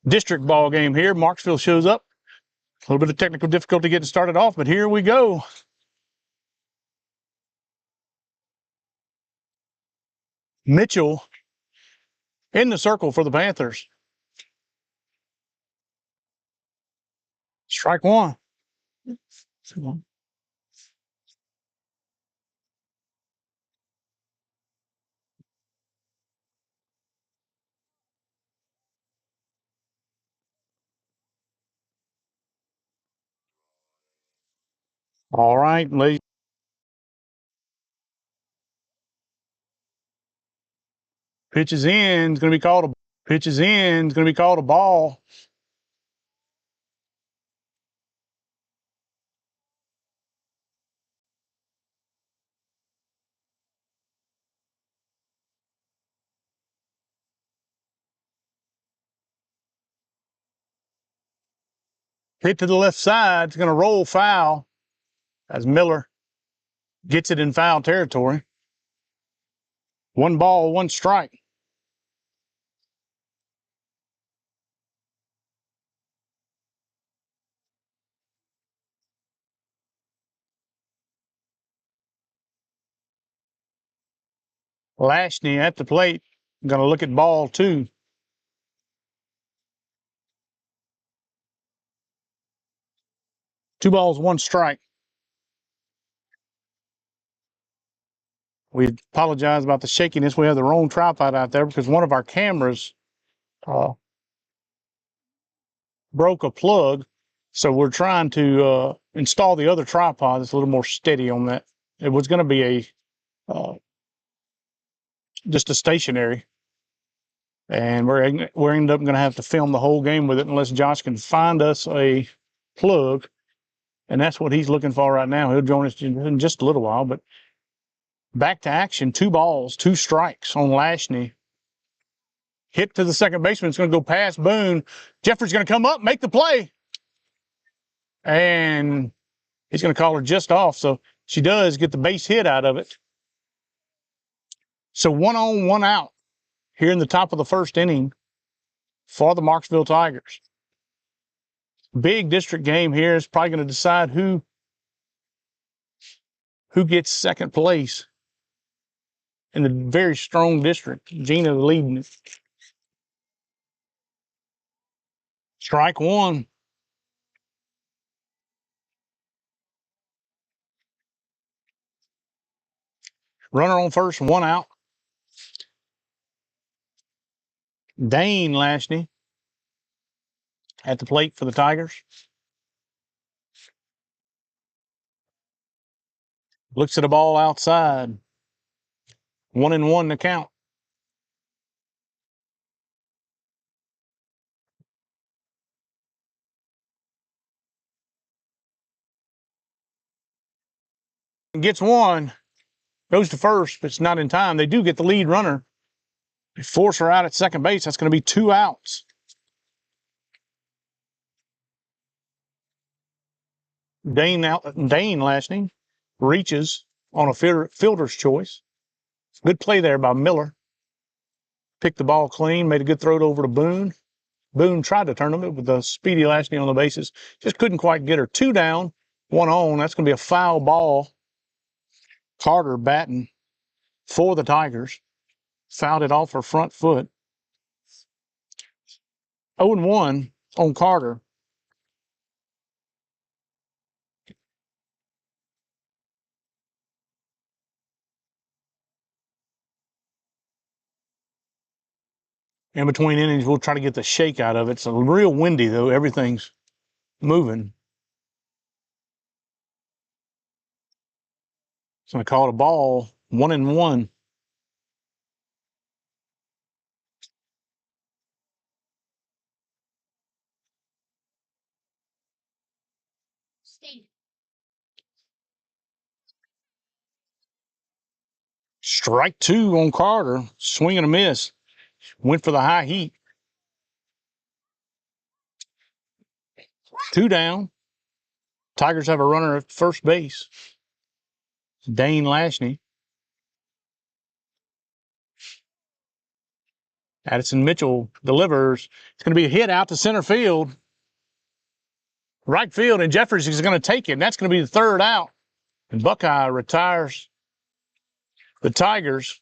district ball game here. Marksville shows up. A little bit of technical difficulty getting started off, but here we go. Mitchell in the circle for the Panthers. Strike one. All right, ladies. Pitches in. It's going to be called a pitches in. It's going to be called a ball. Hit to the left side. It's going to roll foul as Miller gets it in foul territory. 1 ball, 1 strike. Lashney at the plate. Going to look at ball 2. Two balls, 1 strike. We apologize about the shakiness. We have the wrong tripod out there because one of our cameras broke a plug. So we're trying to install the other tripod that's a little more steady on that. It was going to be a just a stationary. And we're ended up going to have to film the whole game with it unless Josh can find us a plug. And that's what he's looking for right now. He'll join us in just a little while. But back to action. 2 balls, 2 strikes on Lashney. Hit to the second baseman. It's going to go past Boone. Jeffrey's going to come up, make the play. And he's going to call her just off. So she does get the base hit out of it. So 1 on, 1 out here in the top of the first inning for the Marksville Tigers. Big district game here is probably going to decide who gets second place in the very strong district. Gina leading it. Strike 1. Runner on first, 1 out. Dane Lashney at the plate for the Tigers. Looks at the ball outside. 1-1 to count. Gets 1. Goes to first, but it's not in time. They do get the lead runner. They force her out at second base. That's going to be 2 outs. Dane Lashney reaches on a fielder's choice. Good play there by Miller. Picked the ball clean, made a good throw over to Boone. Boone tried to turn him with the speedy Lashney on the bases. Just couldn't quite get her. 2 down, 1 on. That's going to be a foul ball. Carter batting for the Tigers. Fouled it off her front foot. 0-1 on Carter. In between innings, we'll try to get the shake out of it. It's real windy, though. Everything's moving. So I call it a ball. 1-1. Strike 2 on Carter. Swing and a miss. Went for the high heat. 2 down. Tigers have a runner at first base. Dane Lashney. Addison Mitchell delivers. It's going to be a hit out to center field. Right field, and Jeffries is going to take it. And that's going to be the third out. And Buckeye retires the Tigers.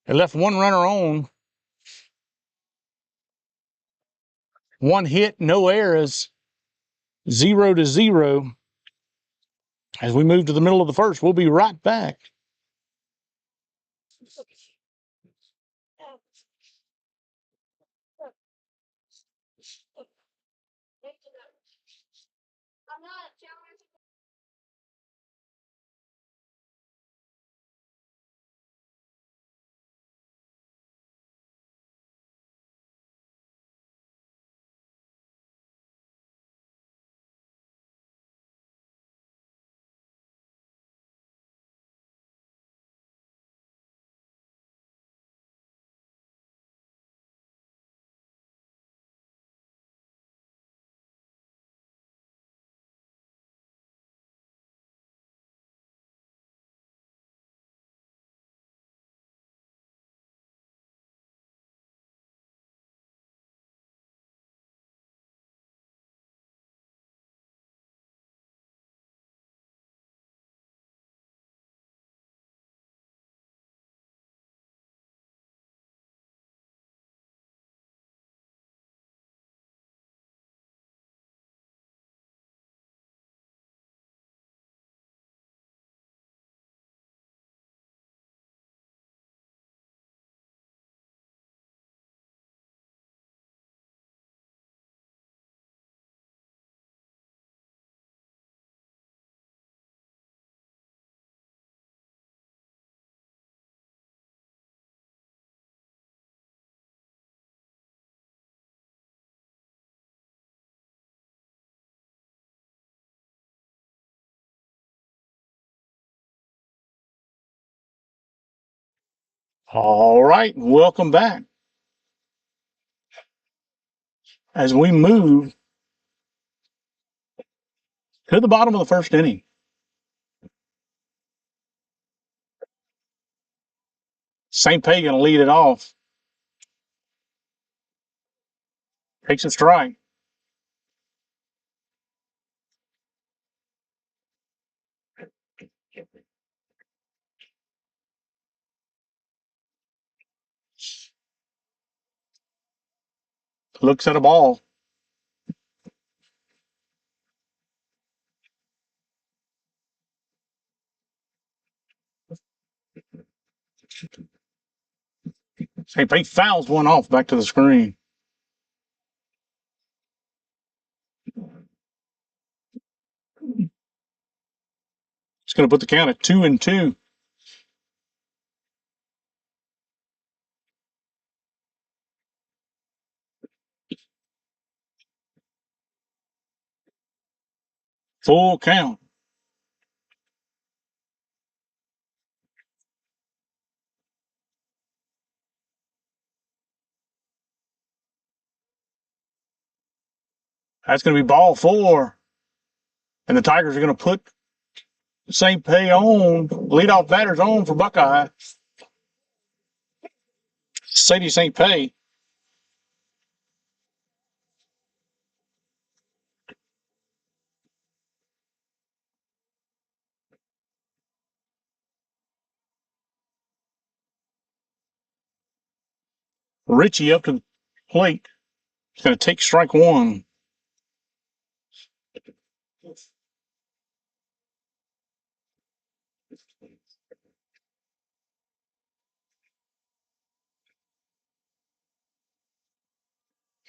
They left one runner on. One hit, no errors. 0-0. As we move to the middle of the first, we'll be right back. All right, welcome back. As we move to the bottom of the first inning. St. Pay going to lead it off. Takes a strike. Looks at a ball. St. Pay fouls one off back to the screen. It's going to put the count at 2-2. Full count. That's going to be ball 4. And the Tigers are going to put St. Pay on. Leadoff batters on for Buckeye. Sadie St. Pay. Richie up to the plate. He's going to take strike 1.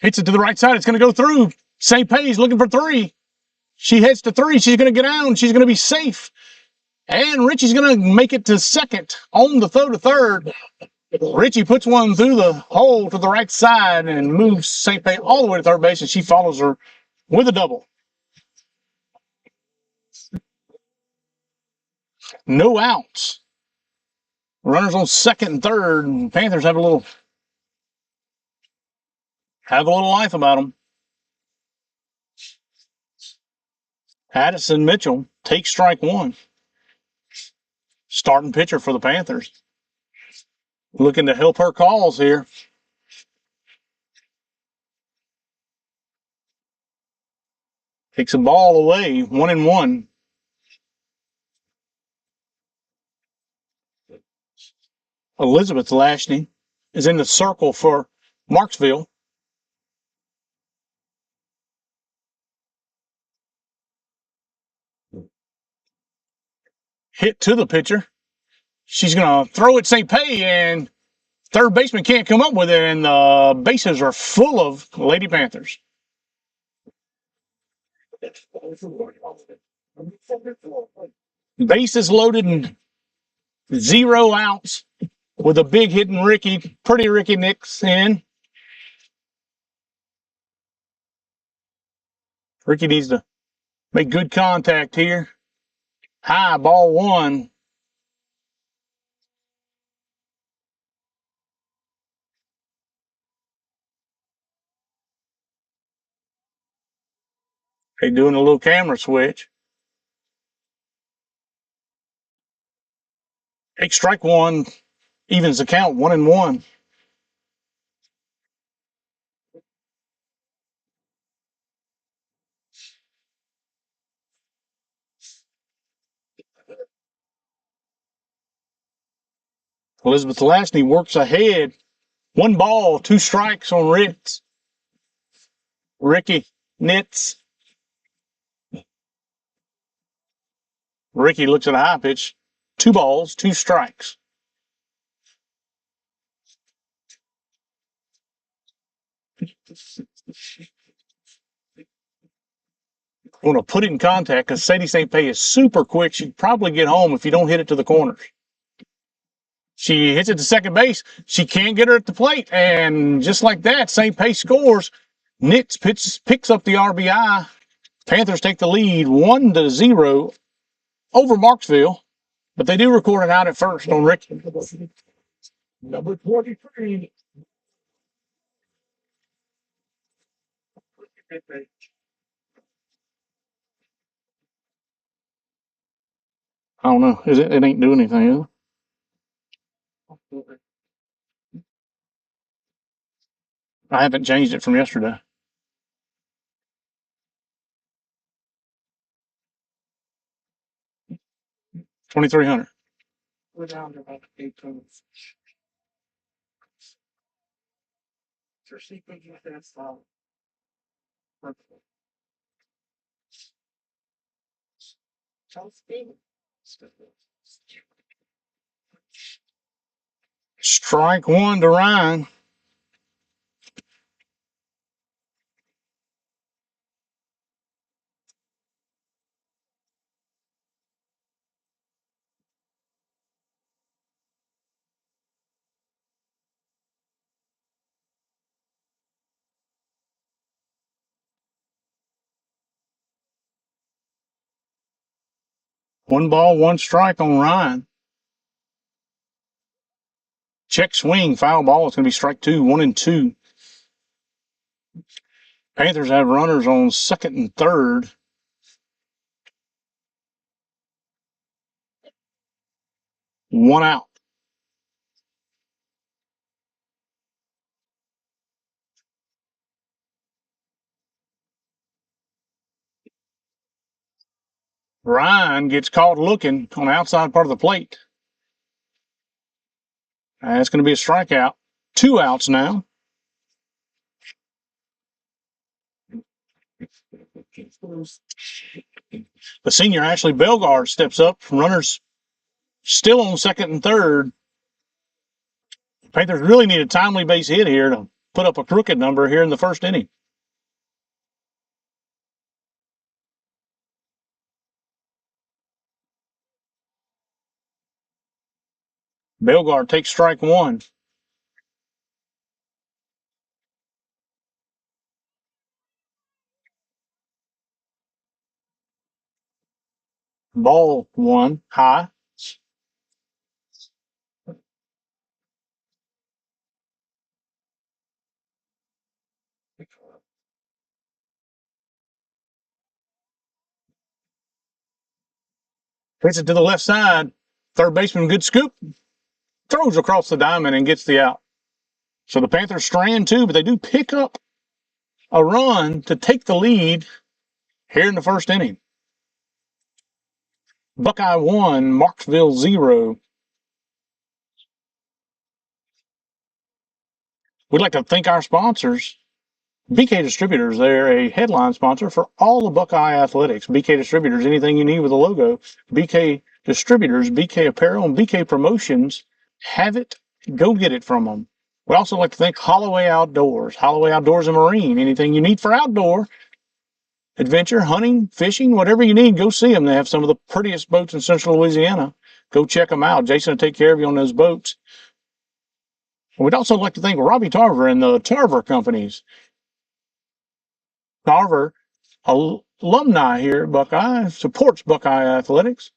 Hits it to the right side. It's going to go through. St. Pay's looking for 3. She heads to 3. She's going to get down. She's going to be safe. And Richie's going to make it to second on the throw to third. Richie puts one through the hole to the right side and moves St. Pay all the way to third base, and she follows her with a double. No outs. Runners on second and third, and Panthers have a little life about them. Addison Mitchell takes strike 1. Starting pitcher for the Panthers. Looking to help her cause here. Takes a ball away, 1-1. Elizabeth Lashney is in the circle for Marksville. Hit to the pitcher. She's going to throw it St. Pay, and third baseman can't come up with it, and the bases are full of Lady Panthers. Bases loaded and 0 outs with a big hitting Pretty Ricky Nix in. Ricky needs to make good contact here. High, ball 1. They're doing a little camera switch. Take strike 1, evens the count, 1-1. Elizabeth Lashney works ahead. 1 ball, 2 strikes on Ricky Nitz. Ricky looks at a high pitch. 2 balls, 2 strikes. I want to put it in contact because Sadie St. Pay is super quick. She'd probably get home if you don't hit it to the corners. She hits it to second base. She can't get her at the plate. And just like that, St. Pay scores. Nitz picks up the RBI. Panthers take the lead 1-0 over Marksville. But they do record it out at first on Ricky. Number 23. I don't know. It ain't doing anything, is it? I haven't changed it from yesterday. 2,300. We're down to about 18. Your sequence is that solid. Strike 1 to Ryan. One ball, 1 strike on Ryan. Check swing, foul ball. It's going to be strike 2, 1-2. Panthers have runners on second and third. One out. Ryan gets caught looking on the outside part of the plate. That's going to be a strikeout. 2 outs now. The senior Ashley Belgard steps up. Runners still on second and third. Panthers really need a timely base hit here to put up a crooked number here in the first inning. Belgard takes strike 1. Ball 1, high. Hits it to the left side. Third baseman, good scoop. Throws across the diamond and gets the out. So the Panthers strand 2, but they do pick up a run to take the lead Here in the first inning, Buckeye 1, Marksville 0. We'd like to thank our sponsors. BK Distributors, they're a headline sponsor for all of Buckeye Athletics. BK Distributors, anything you need with a logo. BK Distributors, BK Apparel, and BK Promotions, have it, go get it from them. We'd also like to thank Holloway Outdoors. Holloway Outdoors and Marine, anything you need for outdoor adventure, hunting, fishing, whatever you need, go see them. They have some of the prettiest boats in central Louisiana. Go check them out. Jason will take care of you on those boats. We'd also like to thank Robbie Tarver and the Tarver Companies. Tarver, alumni here at Buckeye, supports Buckeye Athletics.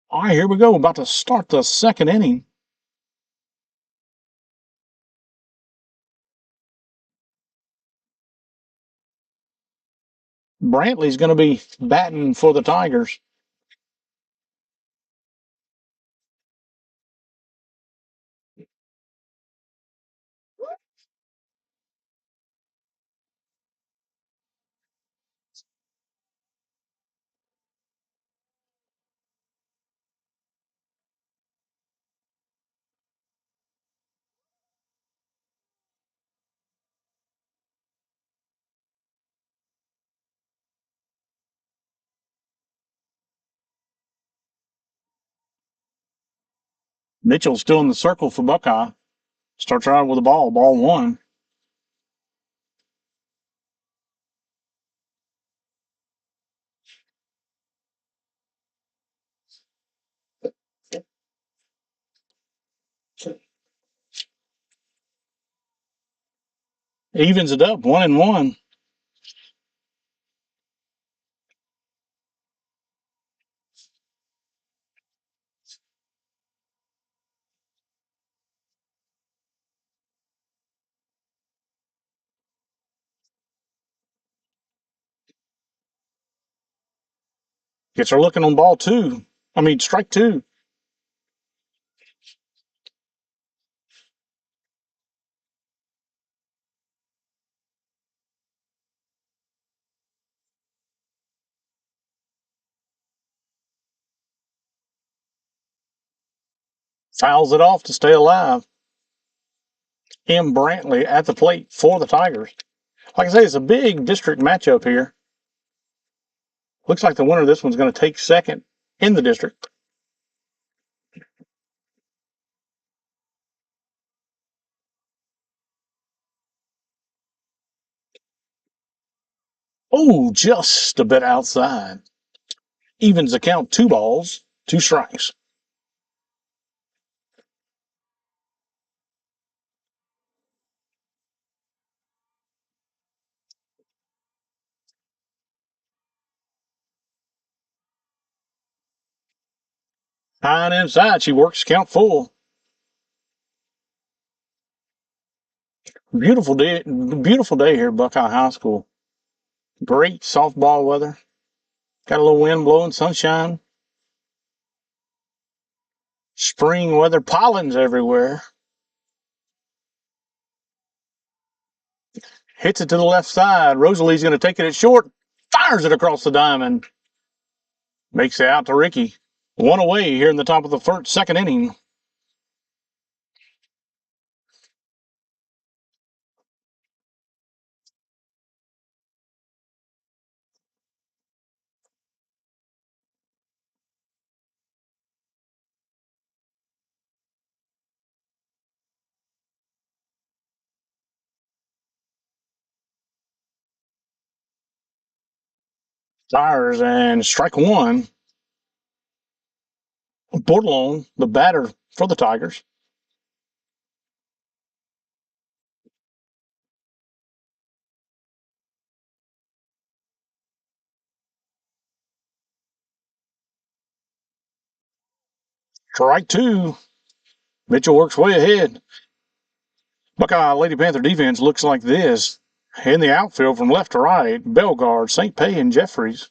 All right, here we go. We're about to start the second inning. Brantley's going to be batting for the Tigers. Mitchell's still in the circle for Buckeye. Starts right with the ball. Ball 1. Evens it up, 1-1. Gets her looking on ball 2. Strike 2. Fouls it off to stay alive. M. Brantley at the plate for the Tigers. Like I say, it's a big district matchup here. Looks like the winner of this one's going to take second in the district. Oh, just a bit outside. Evens the count, 2 balls, 2 strikes. High and inside, she works count full. Beautiful day here at Buckeye High School. Great softball weather. Got a little wind blowing, sunshine. Spring weather, pollen's everywhere. Hits it to the left side. Rosalie's going to take it at short. Fires it across the diamond. Makes it out to Ricky. 1 away here in the top of the second inning. Fires and strike 1. Bordelon, the batter for the Tigers. Strike 2. Mitchell works way ahead. Buckeye Lady Panther defense looks like this. In the outfield from left to right, Bellegarde, St. Pay, and Jeffries.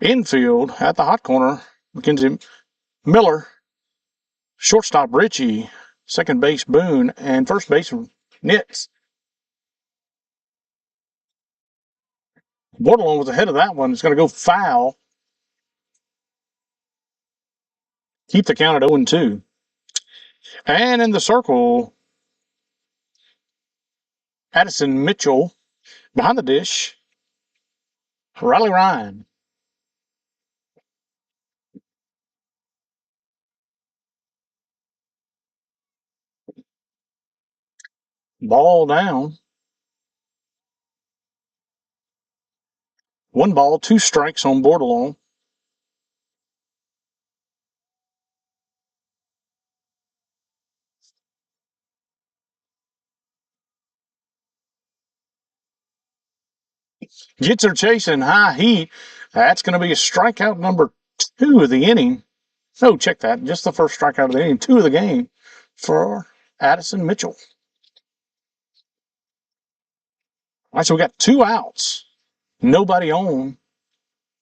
Infield at the hot corner, Mackenzie Miller. Shortstop Ritchie. Second base Boone. And first base Nitz. Bordelon was ahead of that one. It's going to go foul. Keep the count at 0-2. And in the circle, Addison Mitchell behind the dish. Riley Ryan. Ball down. 1 ball, 2 strikes on Bordelon. Gets her chasing high heat. That's going to be a strikeout number 2 of the inning. Oh, check that. Just the first strikeout of the inning, 2 of the game for Addison Mitchell. All right, so we got 2 outs. Nobody on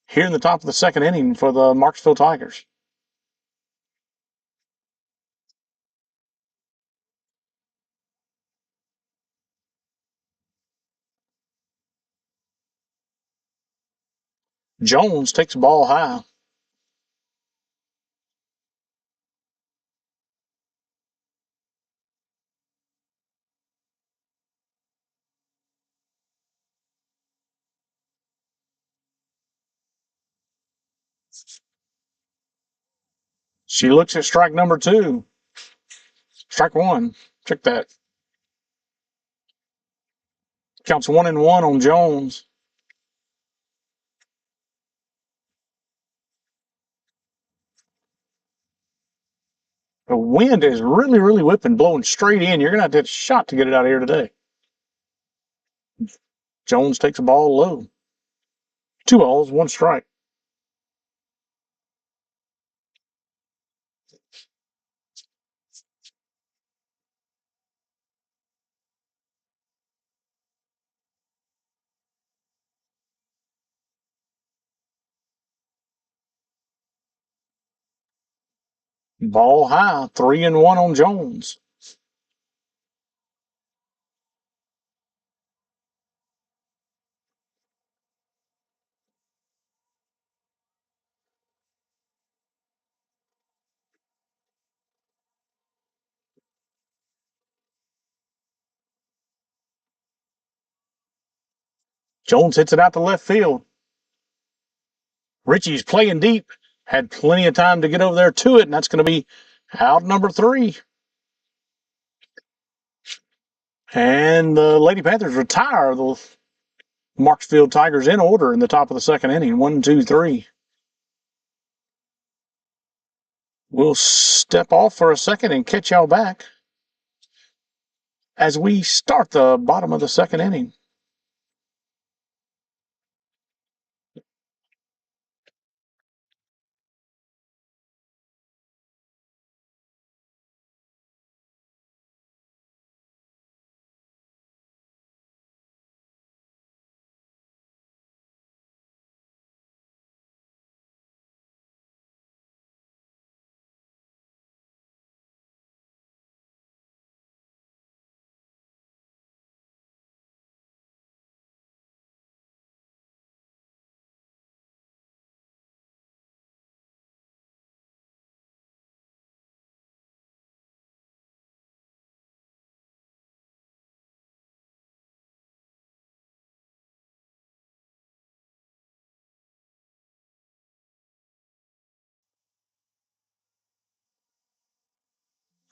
here in the top of the second inning for the Marksville Tigers. Jones takes the ball high. She looks at strike number 2. Strike 1. Check that. Counts 1-1 on Jones. The wind is really, really whipping, blowing straight in. You're going to have a shot to get it out of here today. Jones takes the ball low. 2 balls, 1 strike. Ball high, 3-1 on Jones. Jones hits it out to left field. Richie's playing deep. Had plenty of time to get over there to it, and that's going to be out number 3. And the Lady Panthers retire the Marksville Tigers in order in the top of the second inning. 1, 2, 3. We'll step off for a second and catch y'all back as we start the bottom of the second inning.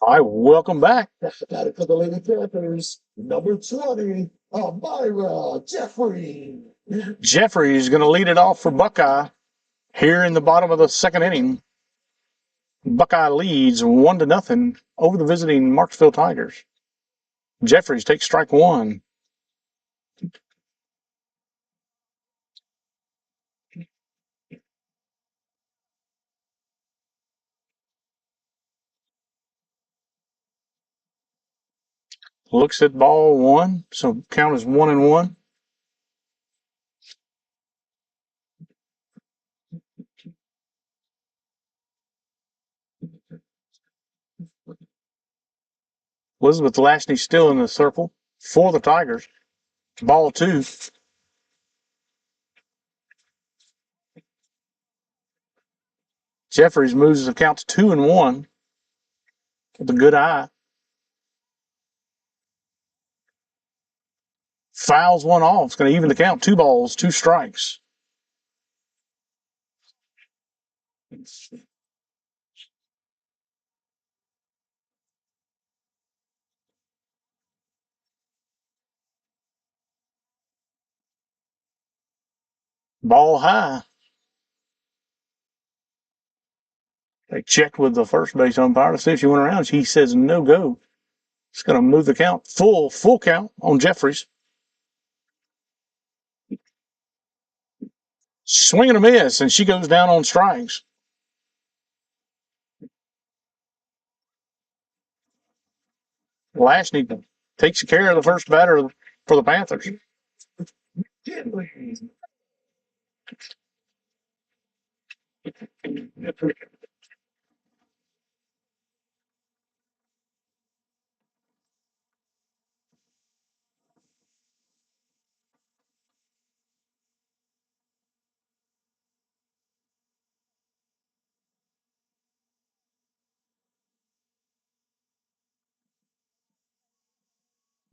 All right, welcome back. Got it for the Lady Panthers, number 20, Amira Jeffrey. Jeffrey is going to lead it off for Buckeye here in the bottom of the second inning. Buckeye leads 1-0 over the visiting Marksville Tigers. Jeffries takes strike 1. Looks at ball 1, so count is 1-1. Elizabeth Lashney still in the circle for the Tigers. Ball 2. Jeffries moves the count to 2-1 with a good eye. Fouls one off. It's going to even the count. 2 balls, 2 strikes. Ball high. They checked with the first base umpire to see if she went around. He says no go. It's going to move the count. Full count on Jeffries. Swing and a miss, and she goes down on strikes. Lashney takes care of the first batter for the Panthers.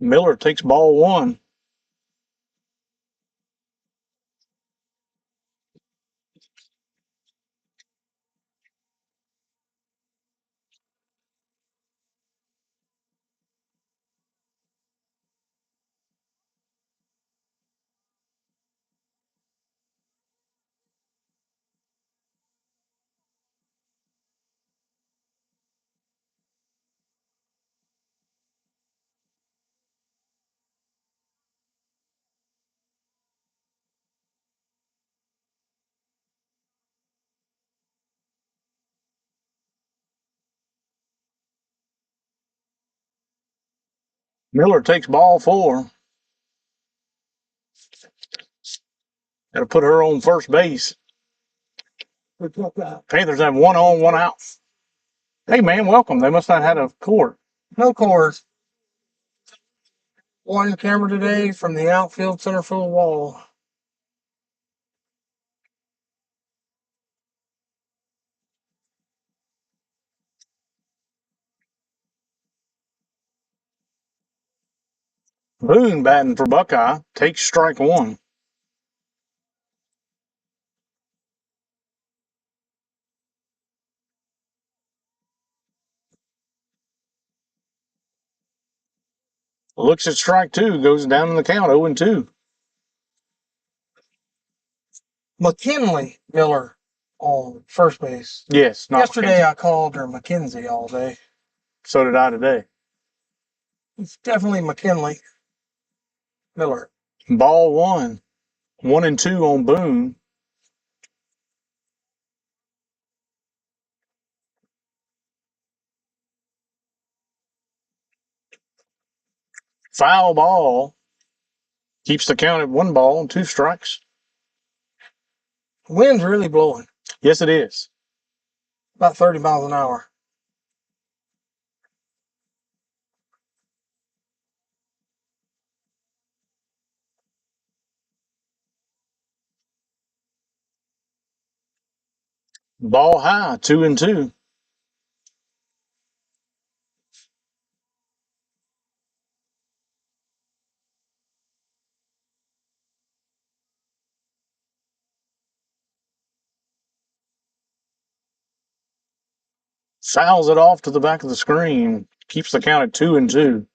Miller takes ball 1. Miller takes ball 4. Got to put her on first base. Panthers have 1 on, 1 out. Hey, man, welcome. They must not have had a court. No cores. One camera today from the outfield center field wall. Boone batting for Buckeye takes strike 1. Looks at strike 2, goes down in the count 0-2. McKinley Miller on first base. Yes, not Yesterday McKenzie. I called her McKenzie all day. So did I today. It's definitely McKinley Miller. Ball 1. 1-2 on Boone. Foul ball. Keeps the count at 1 ball and 2 strikes. Wind's really blowing. Yes, it is. About 30 miles an hour. Ball high, 2-2. Fouls it off to the back of the screen. Keeps the count at 2-2.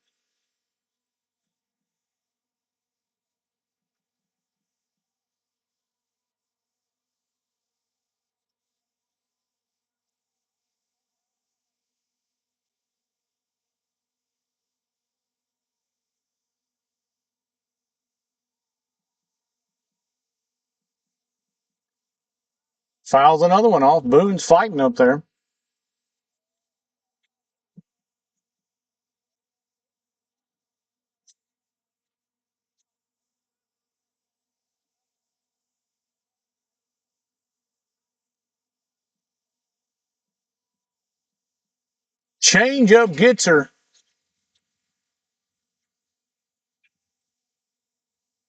Fouls another one off. Boone's fighting up there. Change up gets her.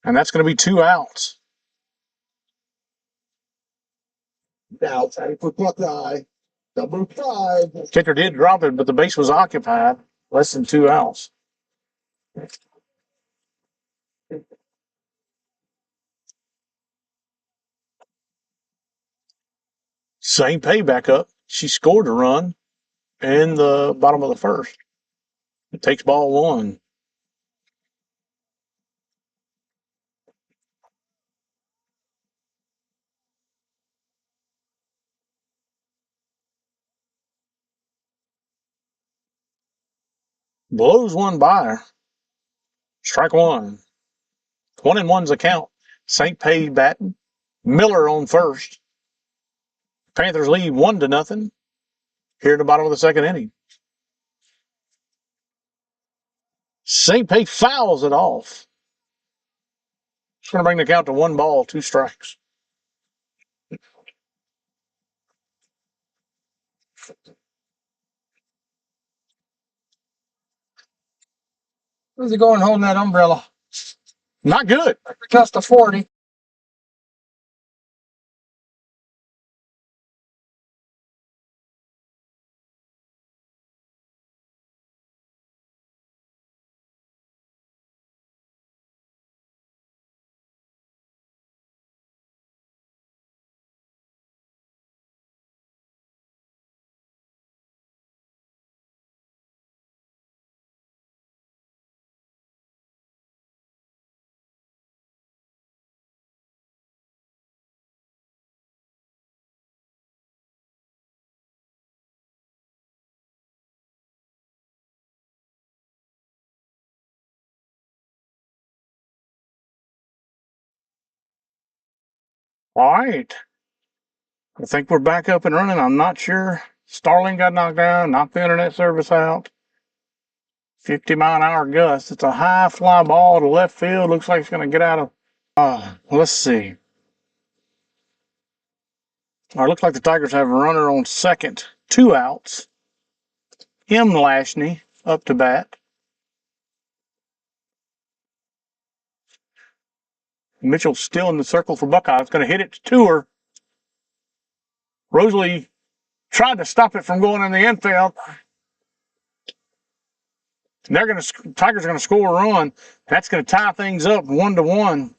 And that's going to be 2 outs. Now time for Buckeye. Number 5. Kicker did drop it, but the base was occupied. Less than 2 outs. Same payback up. She scored a run in the bottom of the first. It takes ball 1. Blows one by her. Strike 1. 1-1's a count. St. Pay batting. Miller on first. Panthers lead 1-0 here at the bottom of the second inning. St. Pay fouls it off. It's going to bring the count to 1 ball, 2 strikes. Where's he going holding that umbrella? Not good. Just a 40. All right. I think we're back up and running. I'm not sure. Starling got knocked down, knocked the internet service out. 50-mile-an-hour gust. It's a high fly ball to left field. Looks like it's going to get out of. Let's see. All right, looks like the Tigers have a runner on second. 2 outs. M. Lashney up to bat. Mitchell's still in the circle for Buckeye. It's going to hit it to her. Rosalie tried to stop it from going in the infield. And Tigers are going to score a run. That's going to tie things up 1-1.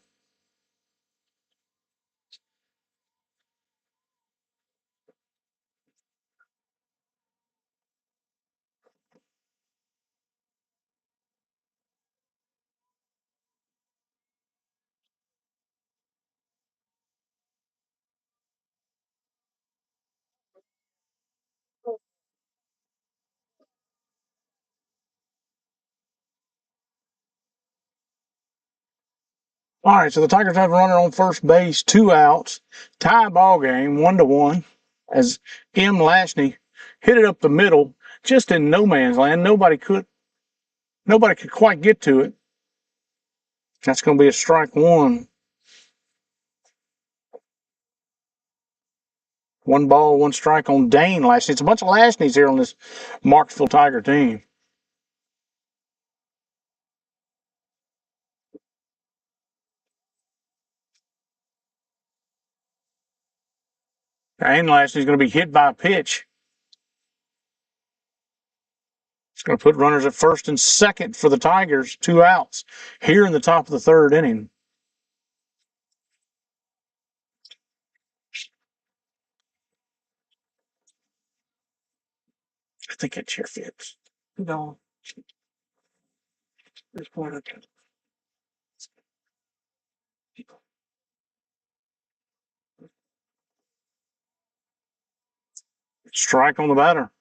All right, so the Tigers have a runner on first base, 2 outs, tie ball game, 1-1. As M. Lashney hit it up the middle, just in no man's land. Nobody could quite get to it. That's going to be a strike 1. 1 ball, 1 strike on Dane Lashney. It's a bunch of Lashneys here on this Marksville Tiger team. And Lashney's going to be hit by a pitch. It's going to put runners at first and second for the Tigers, 2 outs here in the top of the third inning. I think that chair fits. No. This point. Strike on the batter.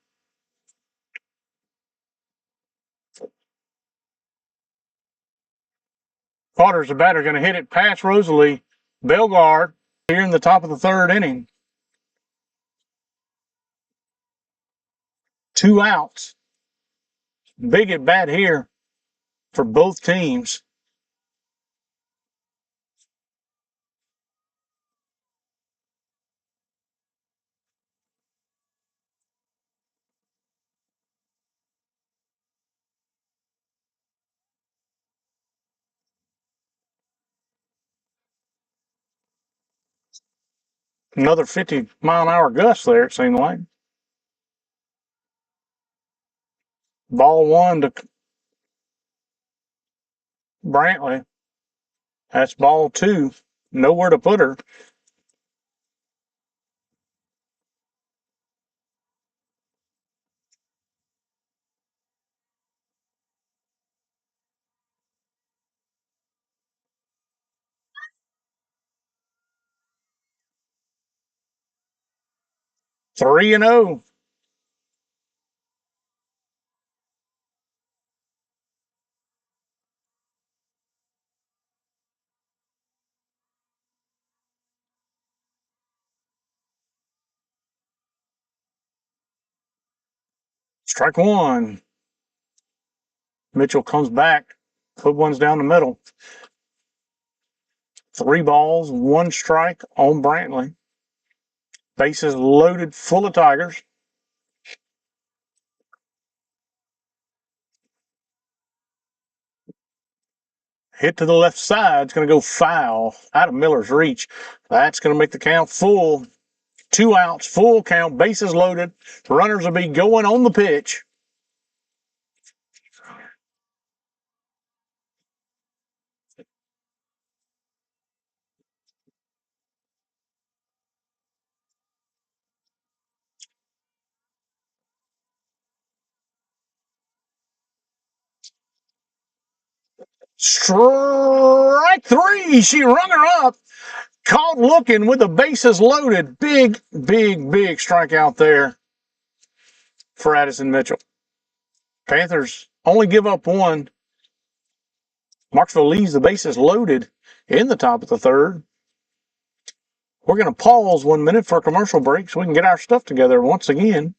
Carter's the batter, going to hit it past Rosalie. Bellegarde here in the top of the third inning. 2 outs. Big at bat here for both teams. Another 50-mile-an-hour gust there, it seemed like. Ball one to Brantley. That's ball two. Nowhere to put her. Three and 0. Strike one. Mitchell comes back. Put ones down the middle. 3 balls, 1 strike on Brantley. Bases loaded, full of Tigers. Hit to the left side. It's going to go foul out of Miller's reach. That's going to make the count full. 2 outs, full count, bases loaded. Runners will be going on the pitch. Strike 3. She rung her up. Caught looking with the bases loaded. Big strikeout there for Addison Mitchell. Panthers only give up 1. Marksville leaves the bases loaded in the top of the 3rd. We're going to pause 1 minute for a commercial break so we can get our stuff together once again.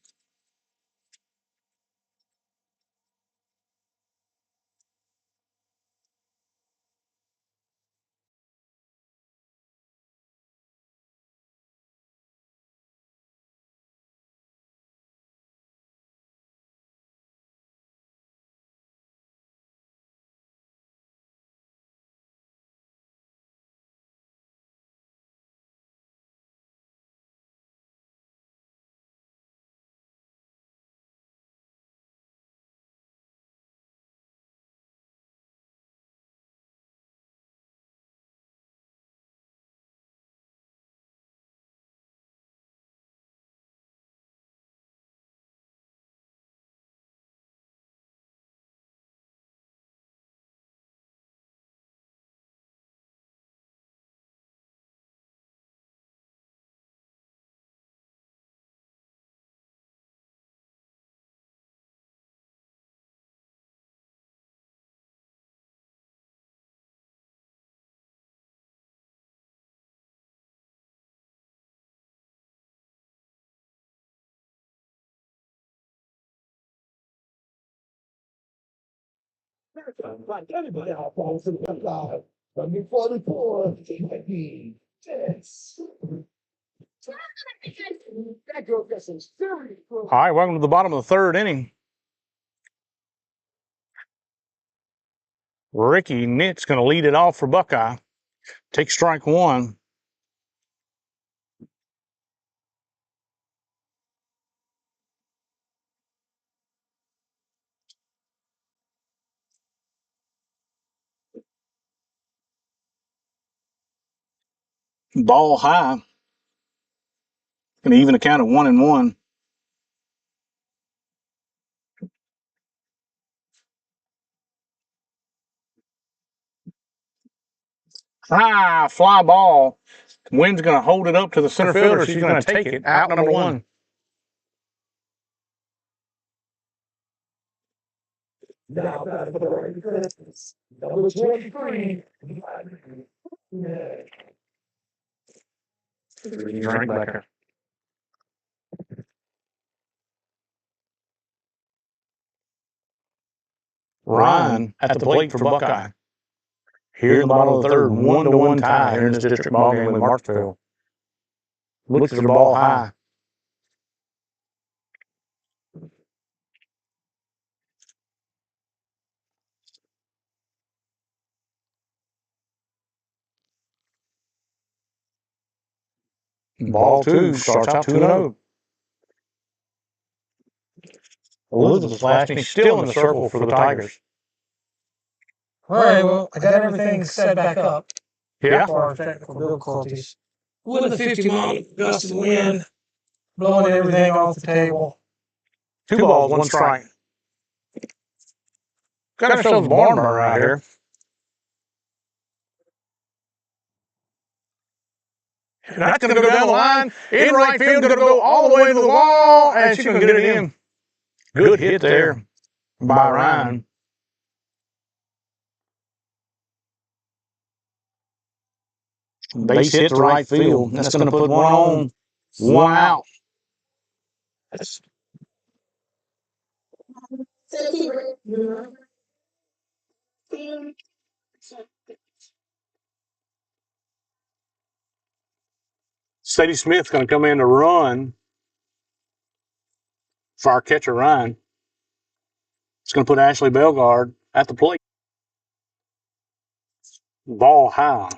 Anybody out falls to the Buckeye. Number 44, yes. That girl got some serious. All right, welcome to the bottom of the 3rd inning. Ricky Nitt's going to lead it off for Buckeye. Take strike 1. Ball high. Going to even the count at 1-1. High fly ball. Wynn's going to hold it up to the center fielder. She's going to take it. Out number 1. Now back for the Raiders. Number 23. Drink backer. Ryan at the plate for Buckeye. Here in the bottom of the 3rd, 1-1 tie here in this district ball game with Marksville. Looks at the ball high. Ball two starts out 2-0. Elizabeth Lashney still in the circle for the Tigers. All right, well, I got everything set back up. Yeah. As far as technical difficulties. With a 50-mile gust of wind, blowing everything off the table. 2 balls, 1 strike. Kind of shows the barn burner out here. And that's going to go down the line. In right field, going to go all the way to the wall, and she's going to get it in. Good hit there by Ryan. Base hit to right field. That's going to put 1 on, 1 out. Sadie Smith's going to come in to run for our catcher, Ryan. It's going to put Ashley Bellegarde at the plate. Ball high.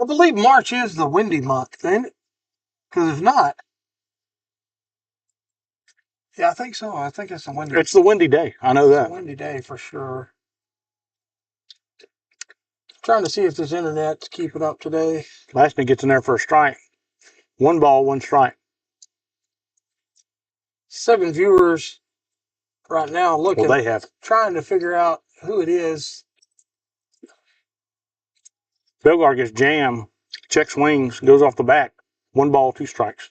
I believe March is the windy month, ain't it? Because if not, yeah, I think so. I think it's the windy. It's the windy day. I know that. It's a windy day for sure. Trying to see if this internet's keeping up today. Lashney gets in there for a strike. 1 ball, 1 strike. 7 viewers right now looking. Well, they have. Trying to figure out who it is. Bellegarde gets jammed, checks wings, goes off the back. 1 ball, 2 strikes.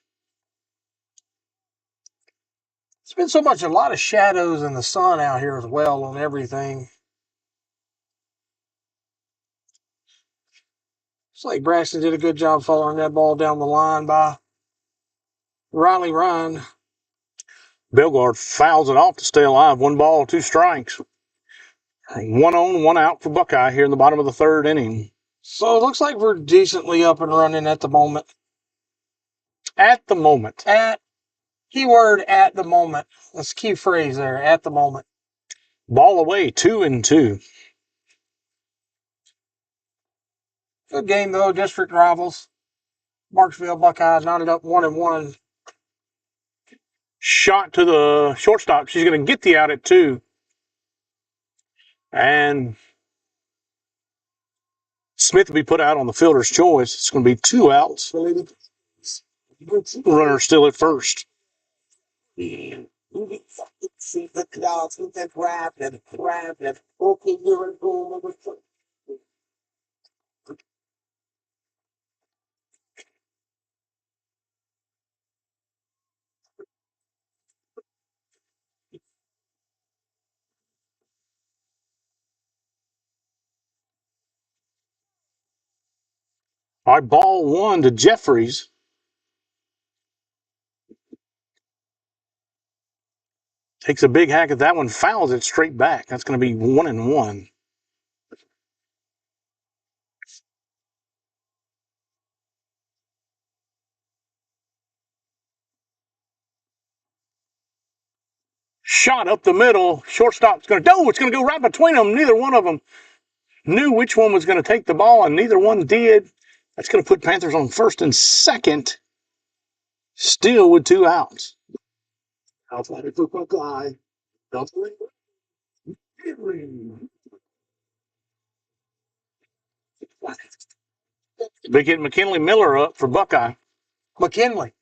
It's been a lot of shadows in the sun out here as well on everything. It's like Braxton did a good job following that ball down the line by Riley Ryan. Bellegarde fouls it off to stay alive. 1 ball, 2 strikes. 1 on, 1 out for Buckeye here in the bottom of the 3rd inning. So it looks like we're decently up and running at the moment. At the moment. Keyword at the moment. That's a key phrase there, at the moment. Ball away, 2-2. Good game, though. District rivals. Marksville Buckeyes knotted up 1-1. Shot to the shortstop. She's going to get the out at 2. And Smith will be put out on the fielder's choice. It's going to be 2 outs. Runner still at first. See the clouds with that rapid. Okay, you're a goal number 3. All right, ball 1 to Jeffries. Takes a big hack at that one, fouls it straight back. That's going to be 1-1. Shot up the middle. Shortstop's going to go. It's going to go right between them. Neither one of them knew which one was going to take the ball, and neither one did. That's going to put Panthers on 1st and 2nd. Still with 2 outs. Outside for Buckeye. Big hit McKinley Miller up for Buckeye. McKinley.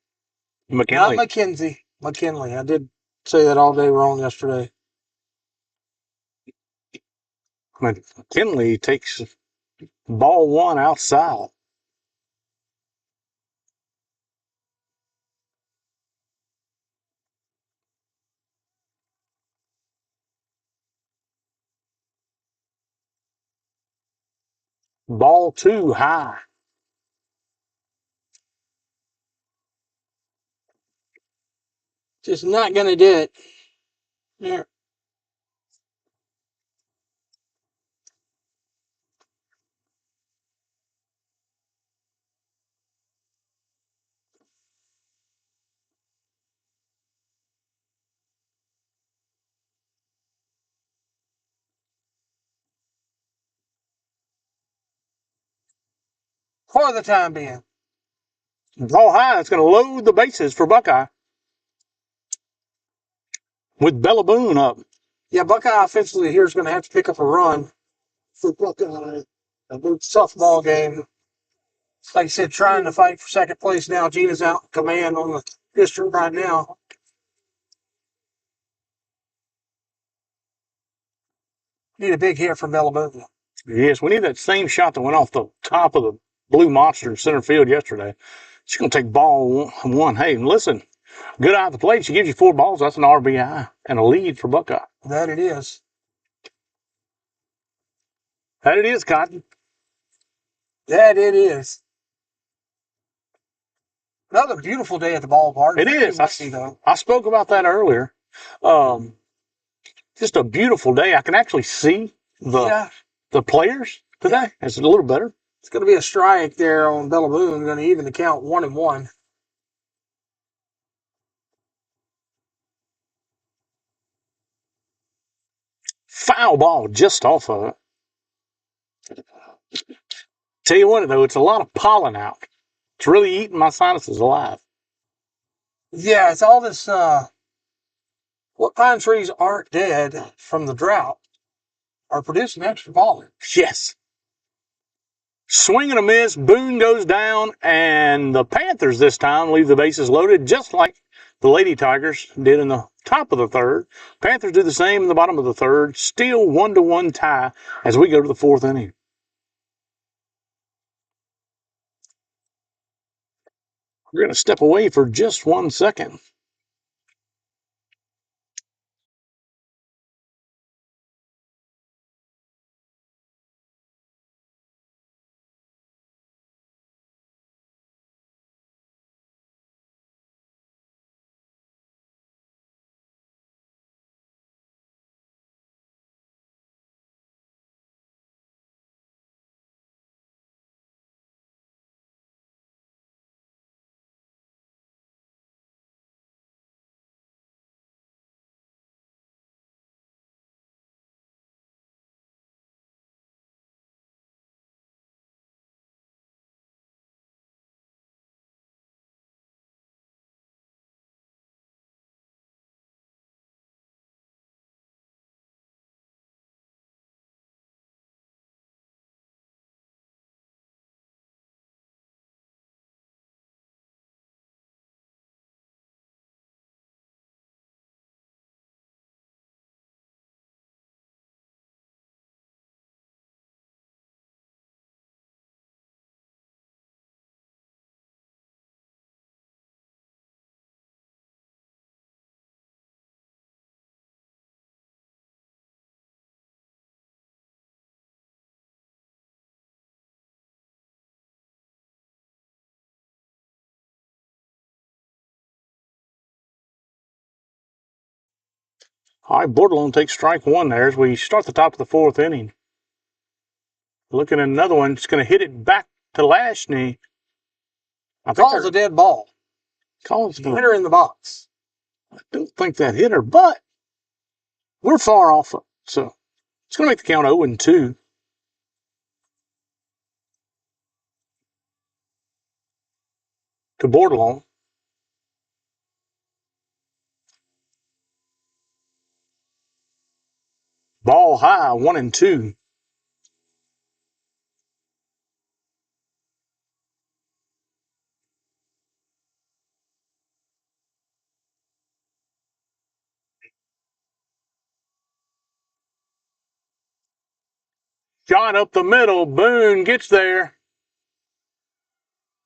Not McKinley. McKenzie. McKinley. I did say that all day wrong yesterday. McKinley takes ball 1 outside. Ball 2 high. Just not going to do it. Yeah. for the time being. Ball high. It's going to load the bases for Buckeye with Bella Boone up. Yeah, Buckeye offensively here is going to have to pick up a run for Buckeye. A good softball game. Like I said, trying to fight for second place now. Gina's out in command on the district right now. Need a big hit from Bella Boone. Yes, we need that same shot that went off the top of the blue monster in center field yesterday. She's going to take ball one. Hey, listen, good eye at the plate. She gives you 4 balls. That's an RBI and a lead for Buckeye. That it is. That it is, Cotton. That it is. Another beautiful day at the ballpark. It is. I spoke about that earlier. Just a beautiful day. I can actually see the players today. It's a little better. It's going to be a strike there on Bella Boone. Going to even the count 1-1. Foul ball just off of it. Tell you what, though, it's a lot of pollen out. It's really eating my sinuses alive. Yeah, it's all this. What pine trees aren't dead from the drought are producing extra pollen. Yes. Swing and a miss. Boone goes down, and the Panthers this time leave the bases loaded, just like the Lady Tigers did in the top of the third. Panthers do the same in the bottom of the third. Still 1-1 tie as we go to the 4th inning. We're going to step away for just 1 second. All right, Bordelon takes strike 1 there as we start the top of the 4th inning. Looking at another one. It's going to hit it back to Lashney. Calls a dead ball. Calls a hitter in the box. I don't think that hit her, but we're far off it. So it's going to make the count 0-2. To Bordelon. Ball high, 1-2. Shot up the middle. Boone gets there.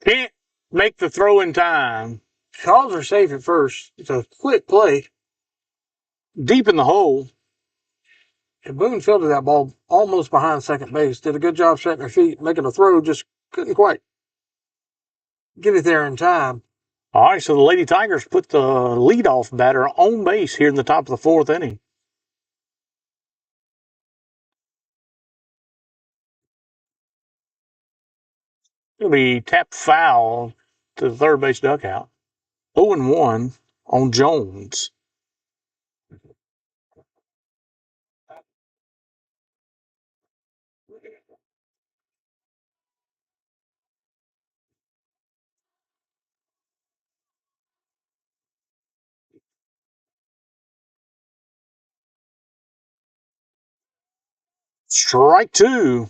Can't make the throw in time. Calls are safe at first. It's a quick play. Deep in the hole. And Boone fielded that ball almost behind second base. Did a good job setting her feet, making a throw. Just couldn't quite get it there in time. All right, so the Lady Tigers put the leadoff batter on base here in the top of the 4th inning. It'll be tapped foul to the third base dugout. 0-1 on Jones. Strike two.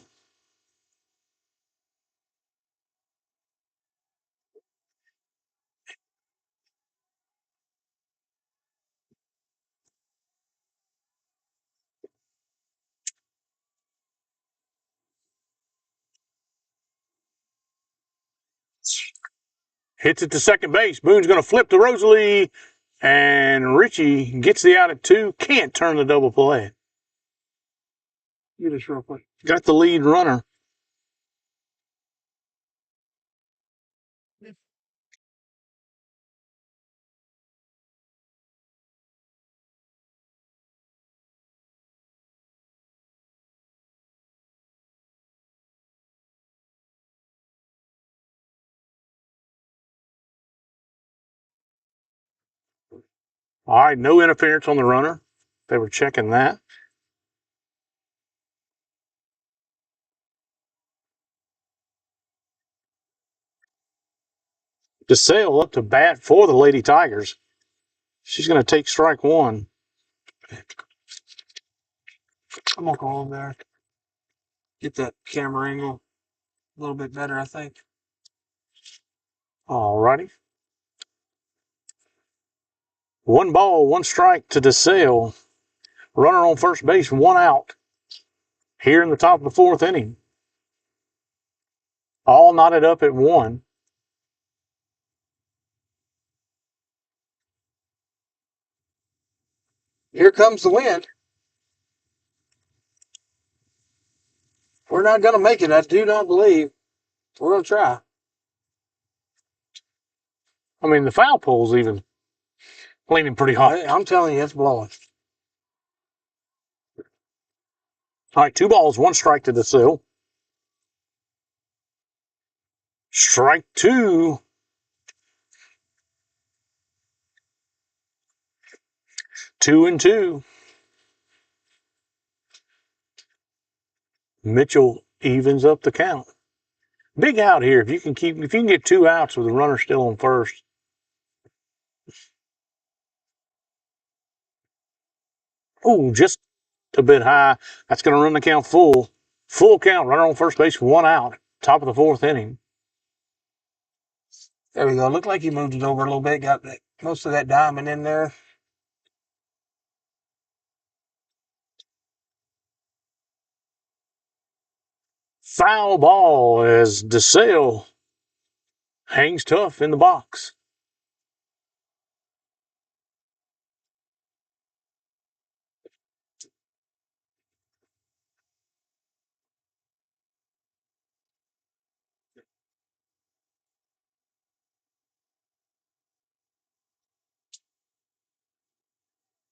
Hits it to second base. Boone's going to flip to Rosalie. And Richie gets the out at two. Can't turn the double play. Get this real quick. Got the lead runner. All right, no interference on the runner. They were checking that. DeSale up to bat for the Lady Tigers. She's going to take strike one. I'm going to go over there. Get that camera angle a little bit better, I think. All righty. 1 ball, 1 strike to DeSale. Runner on first base, 1 out. Here in the top of the 4th inning. All knotted up at 1. Here comes the wind. We're not going to make it, I do not believe. We're going to try. I mean, the foul pole's even leaning pretty hot. I'm telling you, it's blowing. All right, 2 balls, 1 strike to DeSale. Strike 2. Two and 2. Mitchell evens up the count. Big out here. If you can get 2 outs with the runner still on first. Oh, just a bit high. That's going to run the count full. Full count. Runner on first base, 1 out. Top of the 4th inning. There we go. Looked like he moved it over a little bit. Got most of that diamond in there. Foul ball as DeSale hangs tough in the box.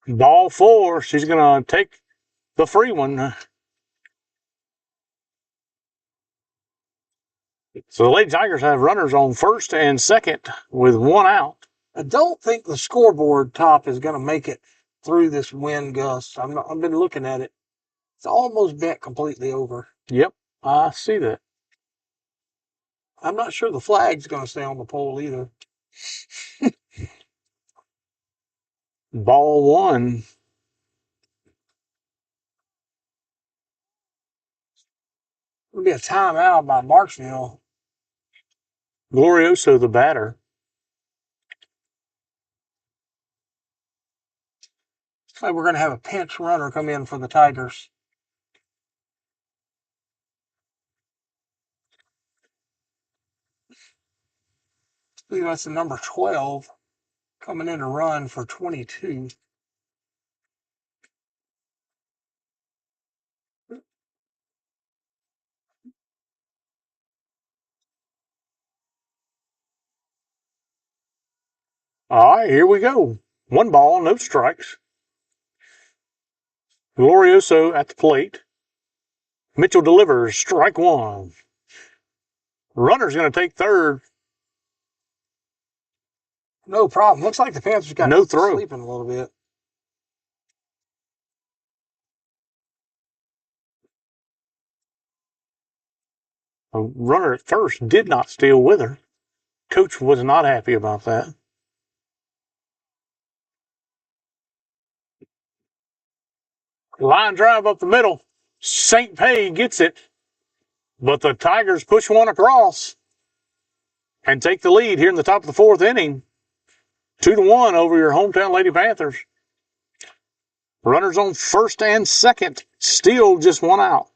Ball 4. She's going to take the free one. So the Lady Tigers have runners on first and second with 1 out. I don't think the scoreboard top is going to make it through this wind gust. I've been looking at it. It's almost bent completely over. Yep, I see that. I'm not sure the flag's going to stay on the pole either. Ball 1. It'll be a timeout by Marksville. Glorioso, the batter. Looks like we're going to have a pinch runner come in for the Tigers. I believe that's the number 12 coming in to run for 22. All right, here we go. 1 ball, no strikes. Glorioso at the plate. Mitchell delivers, strike 1. Runner's going to take third. No problem. Looks like the Panthers got No throw. sleeping a little bit. A runner at first did not steal with her. Coach was not happy about that. Line drive up the middle. St. Pay gets it, but the Tigers push one across and take the lead here in the top of the fourth inning. 2-1 over your hometown Lady Panthers. Runners on first and second, still just one out.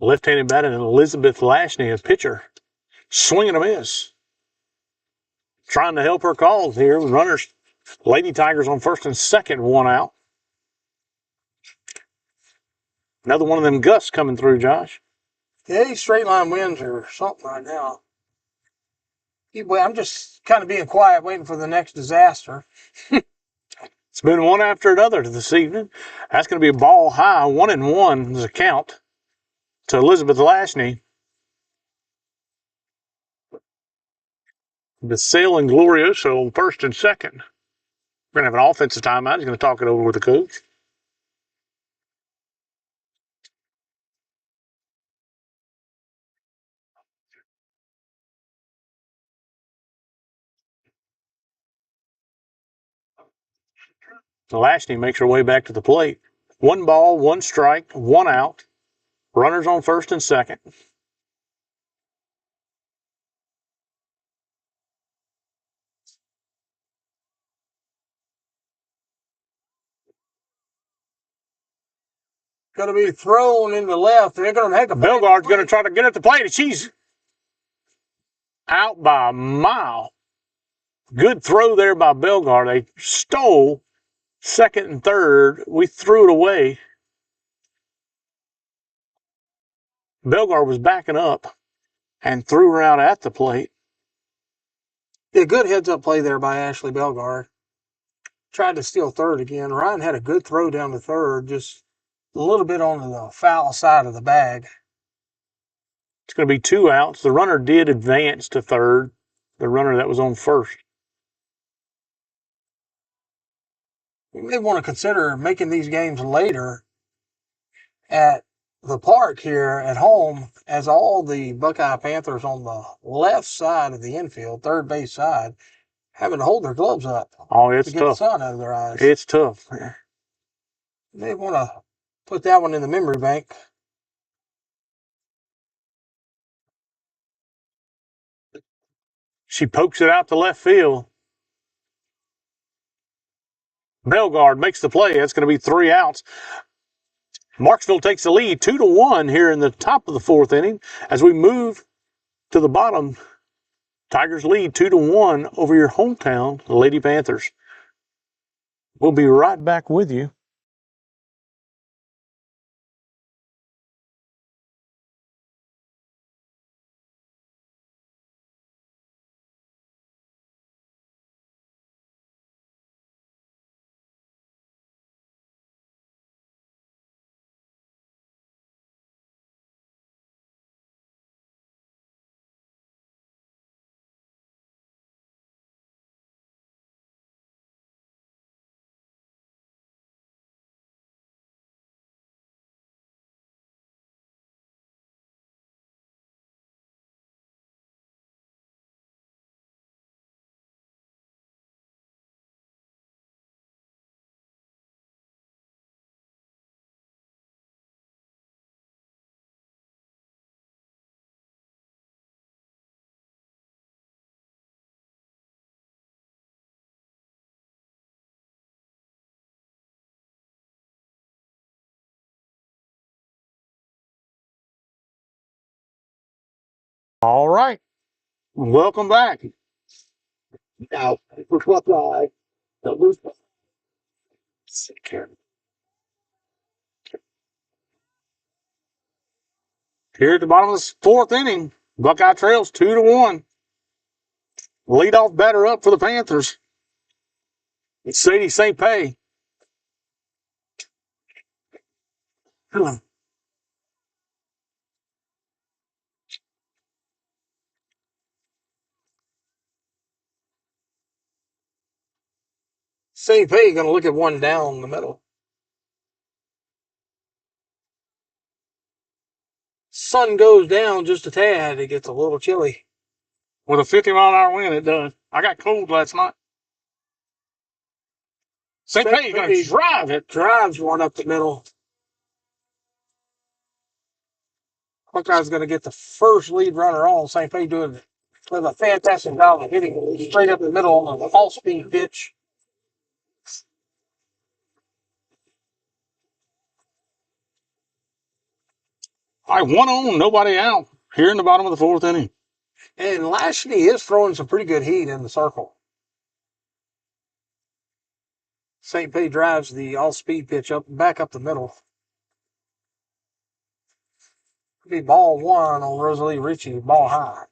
Left-handed batting Elizabeth Lashney, a pitcher. Swing and a miss. Trying to help her cause here with runners. Lady Tigers on first and second, one out. Another one of them gusts coming through, Josh. Yeah, these straight line winds or something right now. I'm just kind of being quiet, waiting for the next disaster. It's been one after another this evening. That's going to be a ball high. 1-1 is a count to Elizabeth Lashney. DeSale and Glorioso on first and second. We're going to have an offensive timeout. He's going to talk it over with the coach. Lashney makes her way back to the plate. 1 ball, 1 strike, 1 out. Runners on first and second. Going to be thrown in the left. They're going to make a Belgard's going to try to get at the plate, and she's out by a mile. Good throw there by Belgard. They stole second and third. We threw it away. Belgard was backing up and threw her out at the plate. Yeah, good heads-up play there by Ashley Belgard. Tried to steal third again. Ryan had a good throw down to third, just a little bit on the foul side of the bag. It's going to be 2 outs. The runner did advance to third, the runner that was on first. You may want to consider making these games later at the park here at home, as all the Buckeye Panthers on the left side of the infield, third base side, having to hold their gloves up. Oh, it's to get tough. the sun out of their eyes. It's tough. You may want to put that one in the memory bank. She pokes it out to left field. Belgard makes the play. That's going to be 3 outs. Marksville takes the lead 2-1 here in the top of the fourth inning. As we move to the bottom, Tigers lead 2-1 over your hometown, the Lady Panthers. We'll be right back with you. All right. Welcome back. Now, for Buckeye, the loose. Here at the bottom of the fourth inning, Buckeye trails 2-1. Leadoff batter up for the Panthers. It's Sadie St. Pay. St. Pay going to look at one down the middle. sun goes down just a tad, it gets a little chilly. With a 50-mile-an-hour wind, it does. I got cold last night. St. Pay's going to drive it. Drives one up the middle. Buckeye's going to get the first lead runner on. St. Pay doing it with a fantastic job of hitting straight up the middle on the all-speed pitch. All right, 1 on, nobody out here in the bottom of the 4th inning. And Lashley is throwing some pretty good heat in the circle. St. Pay drives the all-speed pitch back up the middle. Be ball 1 on Rosalie Ritchie, ball high.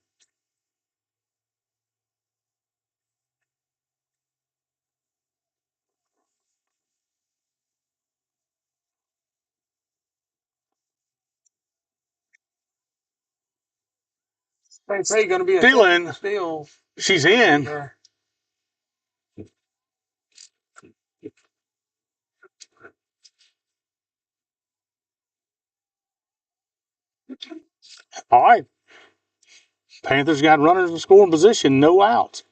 St. Pay going to be a steal. She's in. There. All right. Panthers got runners in scoring position, no outs.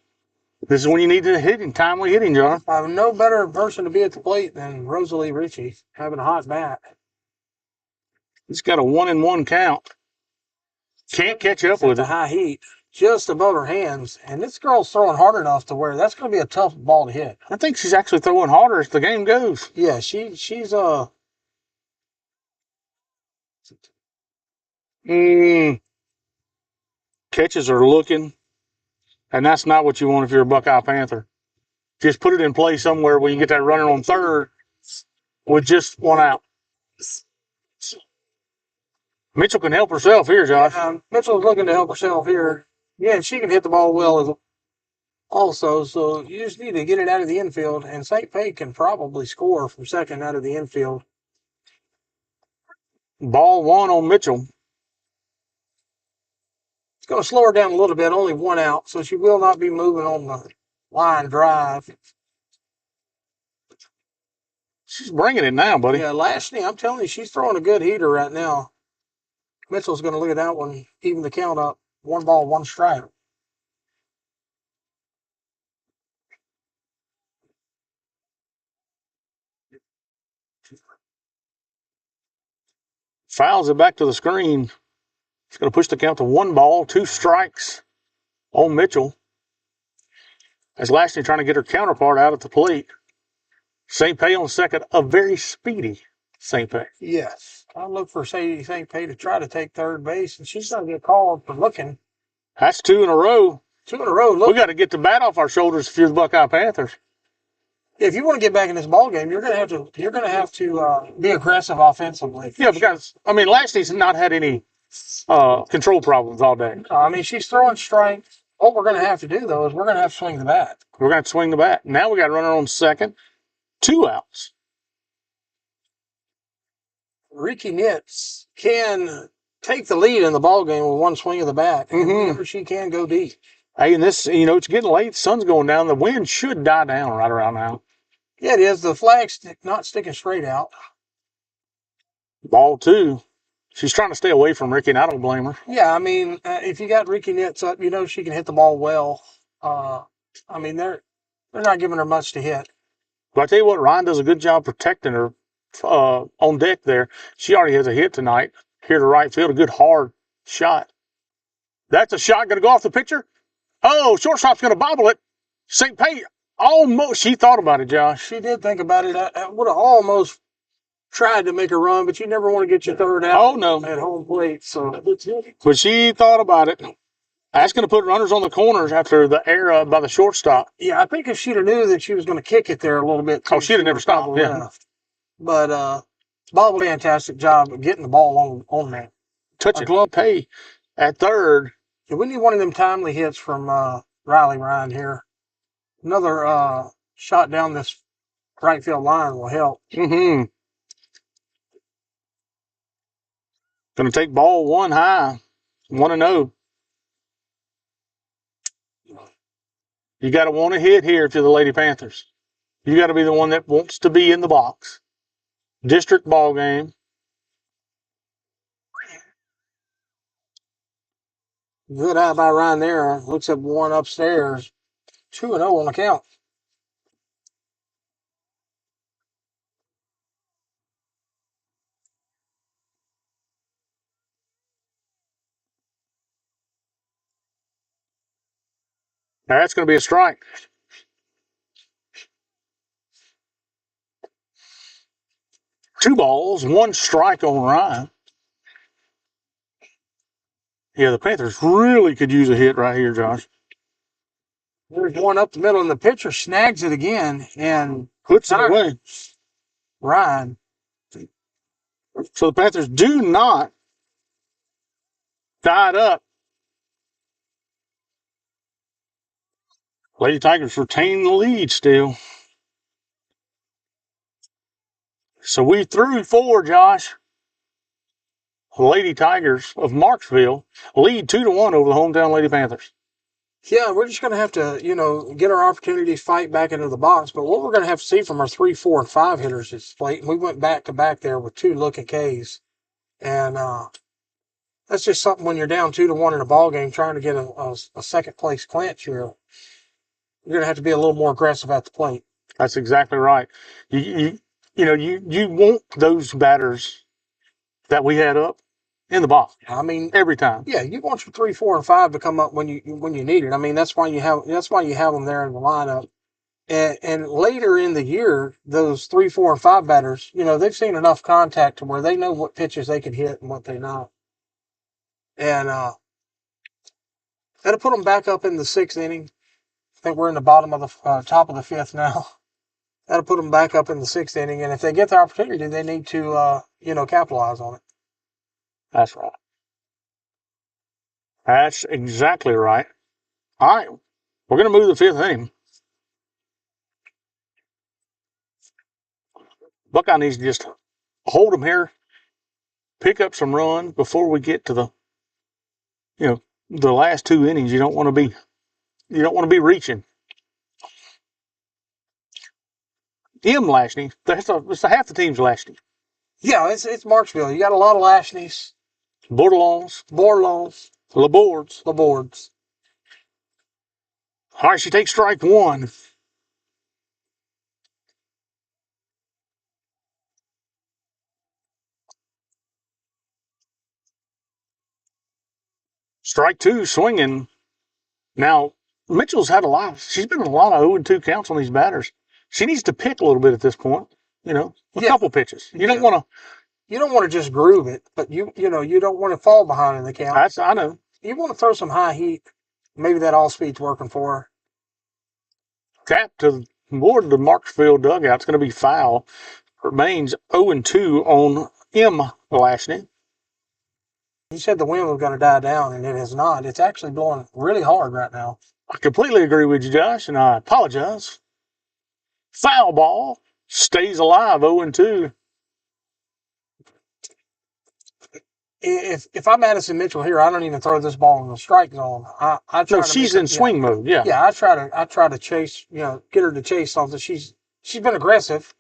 This is when you need to hit him, timely hitting, John. I have no better person to be at the plate than Rosalie Ritchie, having a hot bat. He's got a 1-1 count. Can't catch up with the it. High heat, just above her hands, and this girl's throwing hard enough to where that's going to be a tough ball to hit. I think she's actually throwing harder as the game goes. Yeah, she's Catches are looking, and that's not what you want if you're a Buckeye Panther. Just put it in play somewhere where you can get that runner on third with just 1 out. Mitchell can help herself here, Josh. Mitchell's looking to help herself here. Yeah, she can hit the ball well as also, so you just need to get it out of the infield, and St. Pay can probably score from second out of the infield. Ball 1 on Mitchell. It's going to slow her down a little bit, only 1 out, so she will not be moving on the line drive. She's bringing it now, buddy. Yeah, Lashley, I'm telling you, she's throwing a good heater right now. Mitchell's going to look at that one, even the count up. 1 ball, 1 strike. Fouls it back to the screen. It's going to push the count to 1 ball, 2 strikes on Mitchell. As Lashley trying to get her counterpart out at the plate. St. Pay on second, a very speedy St. Pay. Yes. I look for St. Pay to try to take third base, and she's going to get called for looking. That's 2 in a row. 2 in a row. Look. We got to get the bat off our shoulders if you're the Buckeye Panthers. If you want to get back in this ball game, you're going to have to be aggressive offensively. Yeah, because Lashley's not had any control problems all day. She's throwing strikes. What we're going to have to do though is we're going to have to swing the bat. We're going to swing the bat. Now we got a runner on second, 2 outs. Ricky Nitz can take the lead in the ball game with 1 swing of the bat. Mm-hmm. She can go deep. Hey, and this, it's getting late. The sun's going down. The wind should die down right around now. Yeah, it is. The flag's not sticking straight out. Ball 2. She's trying to stay away from Ricky, and I don't blame her. Yeah, if you got Ricky Nitz up, she can hit the ball well. They're not giving her much to hit. But I tell you what, Ryan does a good job protecting her on deck there. She already has a hit tonight here to right field, a good hard shot. That's a shot going to go off the pitcher. Oh, shortstop's going to bobble it. St. Pay almost, she thought about it, Josh. She did think about it. I would have almost tried to make a run, but you never want to get your third out. Oh, no. At home plate. So, but she thought about it. That's going to put runners on the corners after the error by the shortstop. Yeah, I think if she'd have knew that she was going to kick it there a little bit, she'd have never stopped. Yeah. Left. But Bob, fantastic job of getting the ball on that. Touch it. Glove Pay at third. Yeah, we need one of them timely hits from Riley Ryan here. Another shot down this right field line will help. Mm-hmm. Going to take ball 1 high, 1-0. You got to want to hit here if you're the Lady Panthers. You got to be the one that wants to be in the box. District ball game. Good eye by Ryan there. Looks at one upstairs. 2-0 on the count. Now that's going to be a strike. Two balls, one strike on Ryan. Yeah, the Panthers really could use a hit right here, Josh. There's one up the middle, and the pitcher snags it again and puts it away. Ryan. So the Panthers do not tie it up. Lady Tigers retain the lead still. So we threw 4, Josh. The Lady Tigers of Marksville lead 2-1 over the hometown Lady Panthers. Yeah, we're just going to have to, get our opportunity to fight back into the box. But what we're going to have to see from our 3, 4, and 5 hitters is late. We went back to back there with 2 looking Ks. And that's just something when you're down 2-1 in a ball game, trying to get a second place clinch here. You're going to have to be a little more aggressive at the plate. That's exactly right. You want those batters that we had up in the box. I mean, every time. Yeah, you want your 3, 4, and 5 to come up when you need it. I mean, that's why you have them there in the lineup. And later in the year, those 3, 4, and 5 batters, they've seen enough contact to where they know what pitches they can hit and what they not. And that'll put them back up in the 6th inning. I think we're in the bottom of the top of the 5th now. That'll put them back up in the 6th inning. And if they get the opportunity, they need to, capitalize on it. That's right. That's exactly right. All right. We're going to move the 5th inning. Buckeye needs to just hold them here, pick up some runs before we get to the last 2 innings. You don't want to be reaching. Lashney. It's half the team's Lashney. Yeah, it's Marksville. You got a lot of Lashneys. Bordelons. Labords. All right, she takes strike 1. Strike 2, swinging. Now, Mitchell's had she's been in a lot of 0-2 counts on these batters. She needs to pick a little bit at this point, a couple pitches. You don't want to just groove it, but you don't want to fall behind in the count. I know. You want to throw some high heat. Maybe that all speed's working for her. Tap to toward the Marksville dugout. It's going to be foul. Remains 0-2 on Lashney. You said the wind was going to die down, and it has not. It's actually blowing really hard right now. I completely agree with you, Josh, and I apologize. Foul ball. Stays alive, 0-2. If I'm Addison Mitchell here, I don't even throw this ball in the strike zone. She's in swing mode. Yeah. Yeah, I try to chase. Get her to chase something. She's been aggressive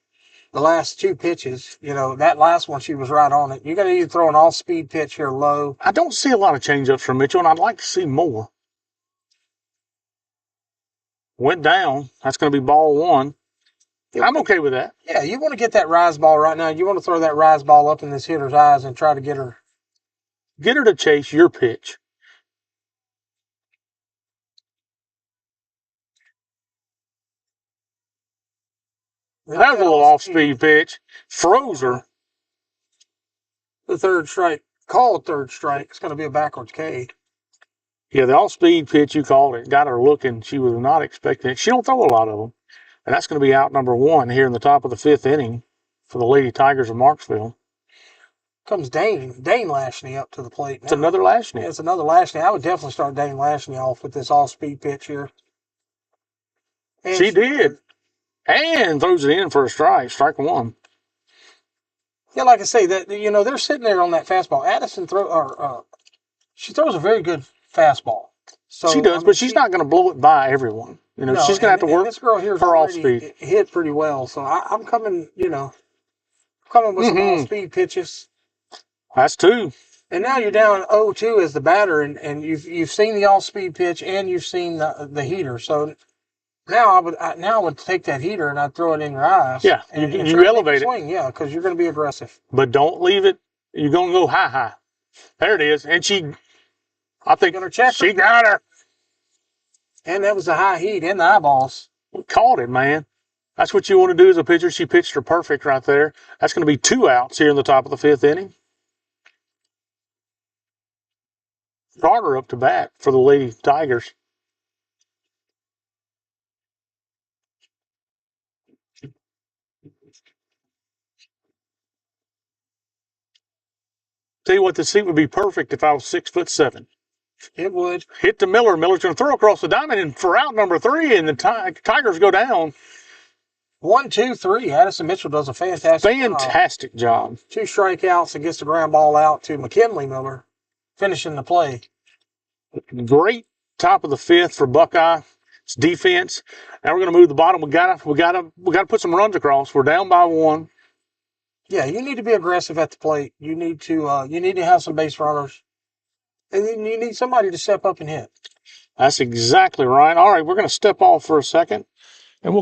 the last 2 pitches. That last one she was right on it. You're gonna need to throw an all-speed pitch here low. I don't see a lot of changeups from Mitchell, and I'd like to see more. Went down. That's going to be ball 1. I'm okay with that. Yeah, you want to get that rise ball right now. You want to throw that rise ball up in this hitter's eyes and try to get her to chase your pitch. That was a little off-speed pitch. Froze her. The 3rd strike. Called 3rd strike. It's going to be a backwards K. Yeah, the off-speed pitch, you called it, got her looking. She was not expecting it. She don't throw a lot of them. And that's going to be out number 1 here in the top of the 5th inning for the Lady Tigers of Marksville. Comes Dane Lashney up to the plate now. It's another Lashney. Yeah, it's another Lashney. I would definitely start Dane Lashney off with this all-speed pitch here. And she did. And throws it in for a strike. Strike 1. Yeah, like I say, that they're sitting there on that fastball. Addison she throws a very good fastball. So she does, but she's not going to blow it by everyone. No, she's going to have to work this girl here her off speed. Hit pretty well. So I'm coming, with some off speed pitches. That's 2. And now you're down 0-2 as the batter, and you've seen the all-speed pitch and you've seen the heater. So now I would take that heater and I'd throw it in your eyes. Yeah, and you try to make elevate a it. swing, yeah, because you're going to be aggressive. But don't leave it. You're going to go high. There it is. And I think she got her. And that was the high heat in the eyeballs. We caught it, man. That's what you want to do as a pitcher. She pitched her perfect right there. That's going to be 2 outs here in the top of the 5th inning. Carter up to bat for the Lady Tigers. Tell you what, the seat would be perfect if I was 6'7". It would. Hit to Miller. Miller's going to throw across the diamond and for out number 3, and the Tigers go down. 1, 2, 3. Addison Mitchell does a fantastic job. 2 strikeouts and gets the ground ball out to McKinley Miller, finishing the play. Great top of the 5th for Buckeye. It's defense. Now we're going to move the bottom. We gotta put some runs across. We're down by 1. Yeah, you need to be aggressive at the plate. You need to have some base runners, and you need somebody to step up and hit. That's exactly right. All right, we're going to step off for a second, and we'll.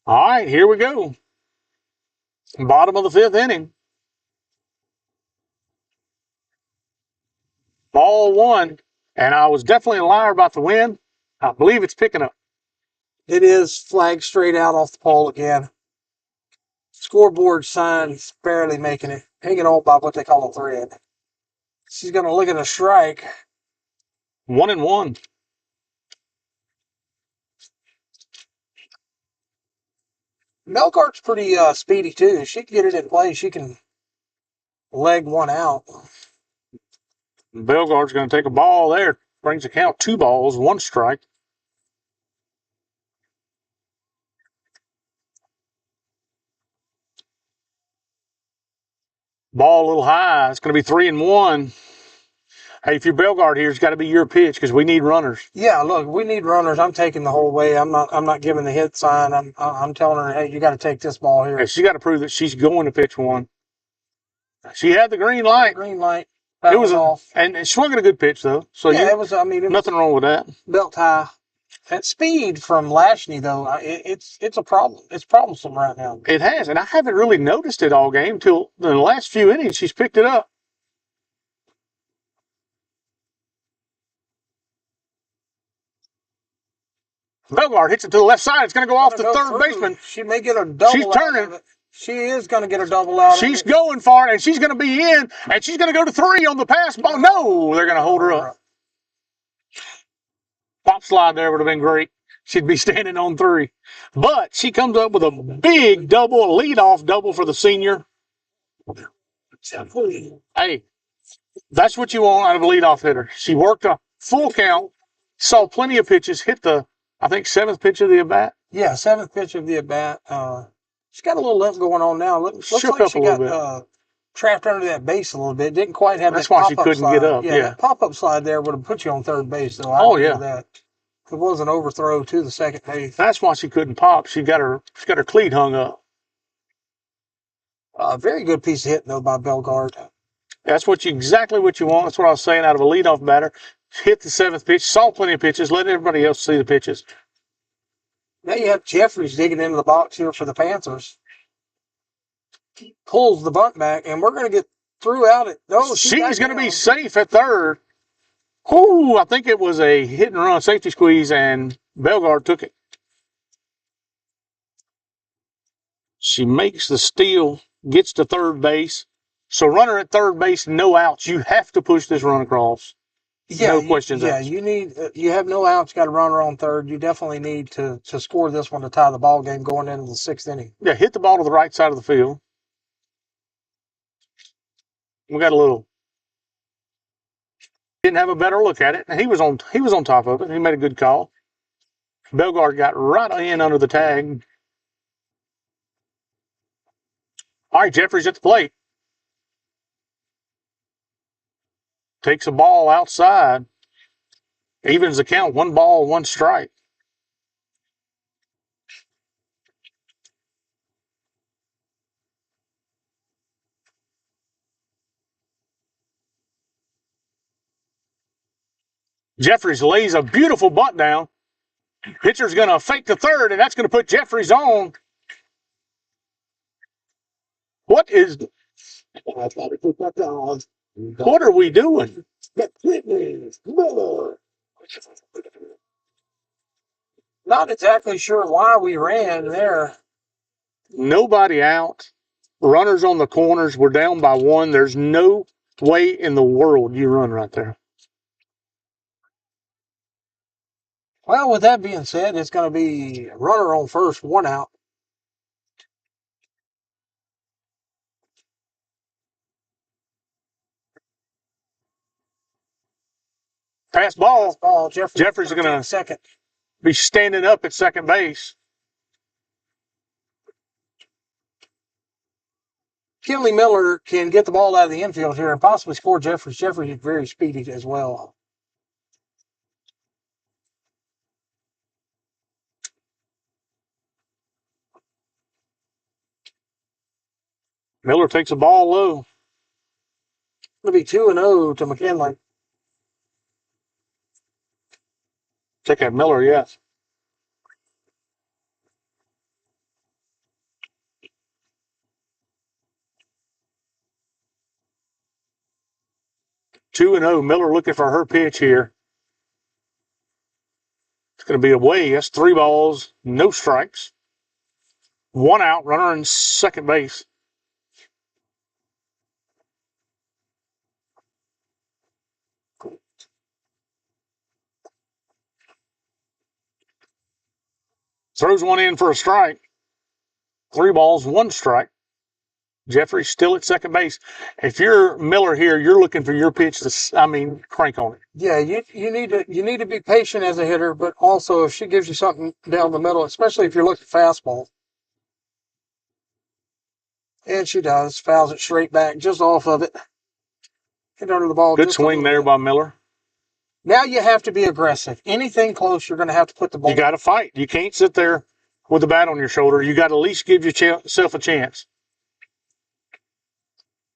All right, here we go. Bottom of the 5th inning. Ball 1, and I was definitely a liar about the wind. I believe it's picking up. It is flagged straight out off the pole again. Scoreboard sign's barely making it. Hanging on by what they call a thread. She's going to look at a strike. 1-1. Melgart's pretty speedy, too. She can get it in play. She can leg 1 out. Bellegarde's going to take a ball there. Brings the count 2 balls, 1 strike. Ball a little high. It's going to be 3-1. Hey, if you're Bellegarde here, it's got to be your pitch because we need runners. Yeah, look, we need runners. I'm taking the whole way. I'm not giving the hit sign. I'm telling her, hey, you got to take this ball here. Hey, she's got to prove that she's going to pitch 1. She had the green light. Green light. It was off, and she swung a good pitch though. So yeah, it was. I mean, nothing wrong with that. Belt high. That speed from Lashney though, it's a problem. It's troublesome right now. It has, and I haven't really noticed it all game till the last few innings. She's picked it up. Bellegarde hits it to the left side. It's going to go off the third baseman. She may get a double. She's turning. She is going to get a double out. She's going for it, and she's going to be in, and she's going to go to 3 on the pass ball. No, they're going to hold her up. Pop slide there would have been great. She'd be standing on 3. But she comes up with a big double, a leadoff double for the senior. Hey, that's what you want out of a leadoff hitter. She worked a full count, saw plenty of pitches, hit the, I think, 7th pitch of the at-bat. Yeah, 7th pitch of the at-bat. She's got a little limp going on now. Looks Shook like up she a little got trapped under that base a little bit. Didn't quite have That's that why she pop-up couldn't slide. get up. Yeah, that pop-up slide there would have put you on third base, though. I know that. It was an overthrow to the second base. That's why she couldn't pop. She got her cleat hung up. Very good piece of hitting, though, by Bellegarde. That's exactly what you want. That's what I was saying out of a leadoff batter. Hit the 7th pitch, saw plenty of pitches, let everybody else see the pitches. Now you have Jeffries digging into the box here for the Panthers. Pulls the bunt back, and we're going to get through out it. No, she's going to be safe at third. Ooh, I think it was a hit and run safety squeeze, and Bellegarde took it. She makes the steal, gets to third base. So runner at third base, no outs. You have to push this run across. Yeah, no questions Yeah, asked. you need. You have no outs. Got a runner on third. You definitely need to score this one to tie the ball game going into the 6th inning. Yeah, hit the ball to the right side of the field. We got a little. Didn't have a better look at it, and he was on top of it. He made a good call. Belgard got right in under the tag. All right, Jeffries at the plate. Takes a ball outside. Evens the count. 1 ball, 1 strike. Jeffries lays a beautiful bunt down. Pitcher's going to fake to third, and that's going to put Jeffries on. What are we doing? Not exactly sure why we ran there. Nobody out. Runners on the corners. We're down by 1. There's no way in the world you run right there. Well, with that being said, it's going to be runner on first, 1 out. Pass ball. Jeffries is going to second. Be standing up at second base. Kinley Miller can get the ball out of the infield here and possibly score Jeffries. Jeffries is very speedy as well. Miller takes a ball low. It'll be 2-0 to McKinley. Check out Miller, yes. Two and 0. Miller looking for her pitch here. It's going to be away. That's 3 balls, no strikes. 1 out, runner in second base. Throws 1 in for a strike. 3 balls, 1 strike. Jeffrey still at second base. If you're Miller here, you're looking for your pitch to, crank on it. Yeah, you need to be patient as a hitter, but also if she gives you something down the middle, especially if you're looking fastball. And she does. Fouls it straight back, just off of it. Hit under the ball. Good swing there by Miller. Now you have to be aggressive. Anything close, you're going to have to put the ball. You got to fight. You can't sit there with the bat on your shoulder. You got to at least give yourself a chance.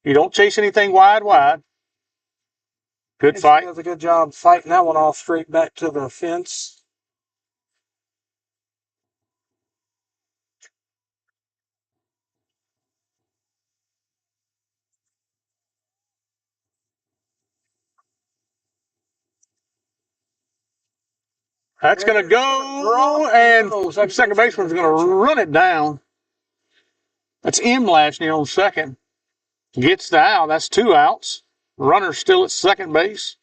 You don't chase anything wide. Good fight. She does a good job fighting that one off straight back to the fence. That's going to go, and second baseman's going to run it down. That's M Lashney on second. Gets the out. That's 2 outs. Runner still at second base.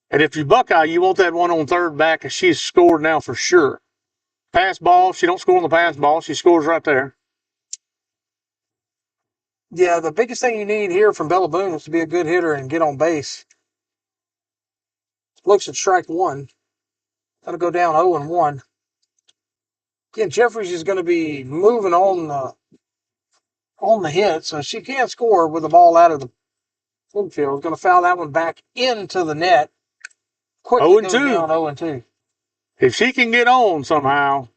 And if you Buckeye, you want that one on third back, because she's scored now for sure. Pass ball. If she don't score on the pass ball, she scores right there. Yeah, the biggest thing you need here from Bella Boone is to be a good hitter and get on base. Looks at strike 1. That'll go down 0-1. Again, Jeffries is going to be moving on the hit, so she can't score with the ball out of the infield. Going to foul that one back into the net. Quickly 0-2. 0-2. If she can get on somehow,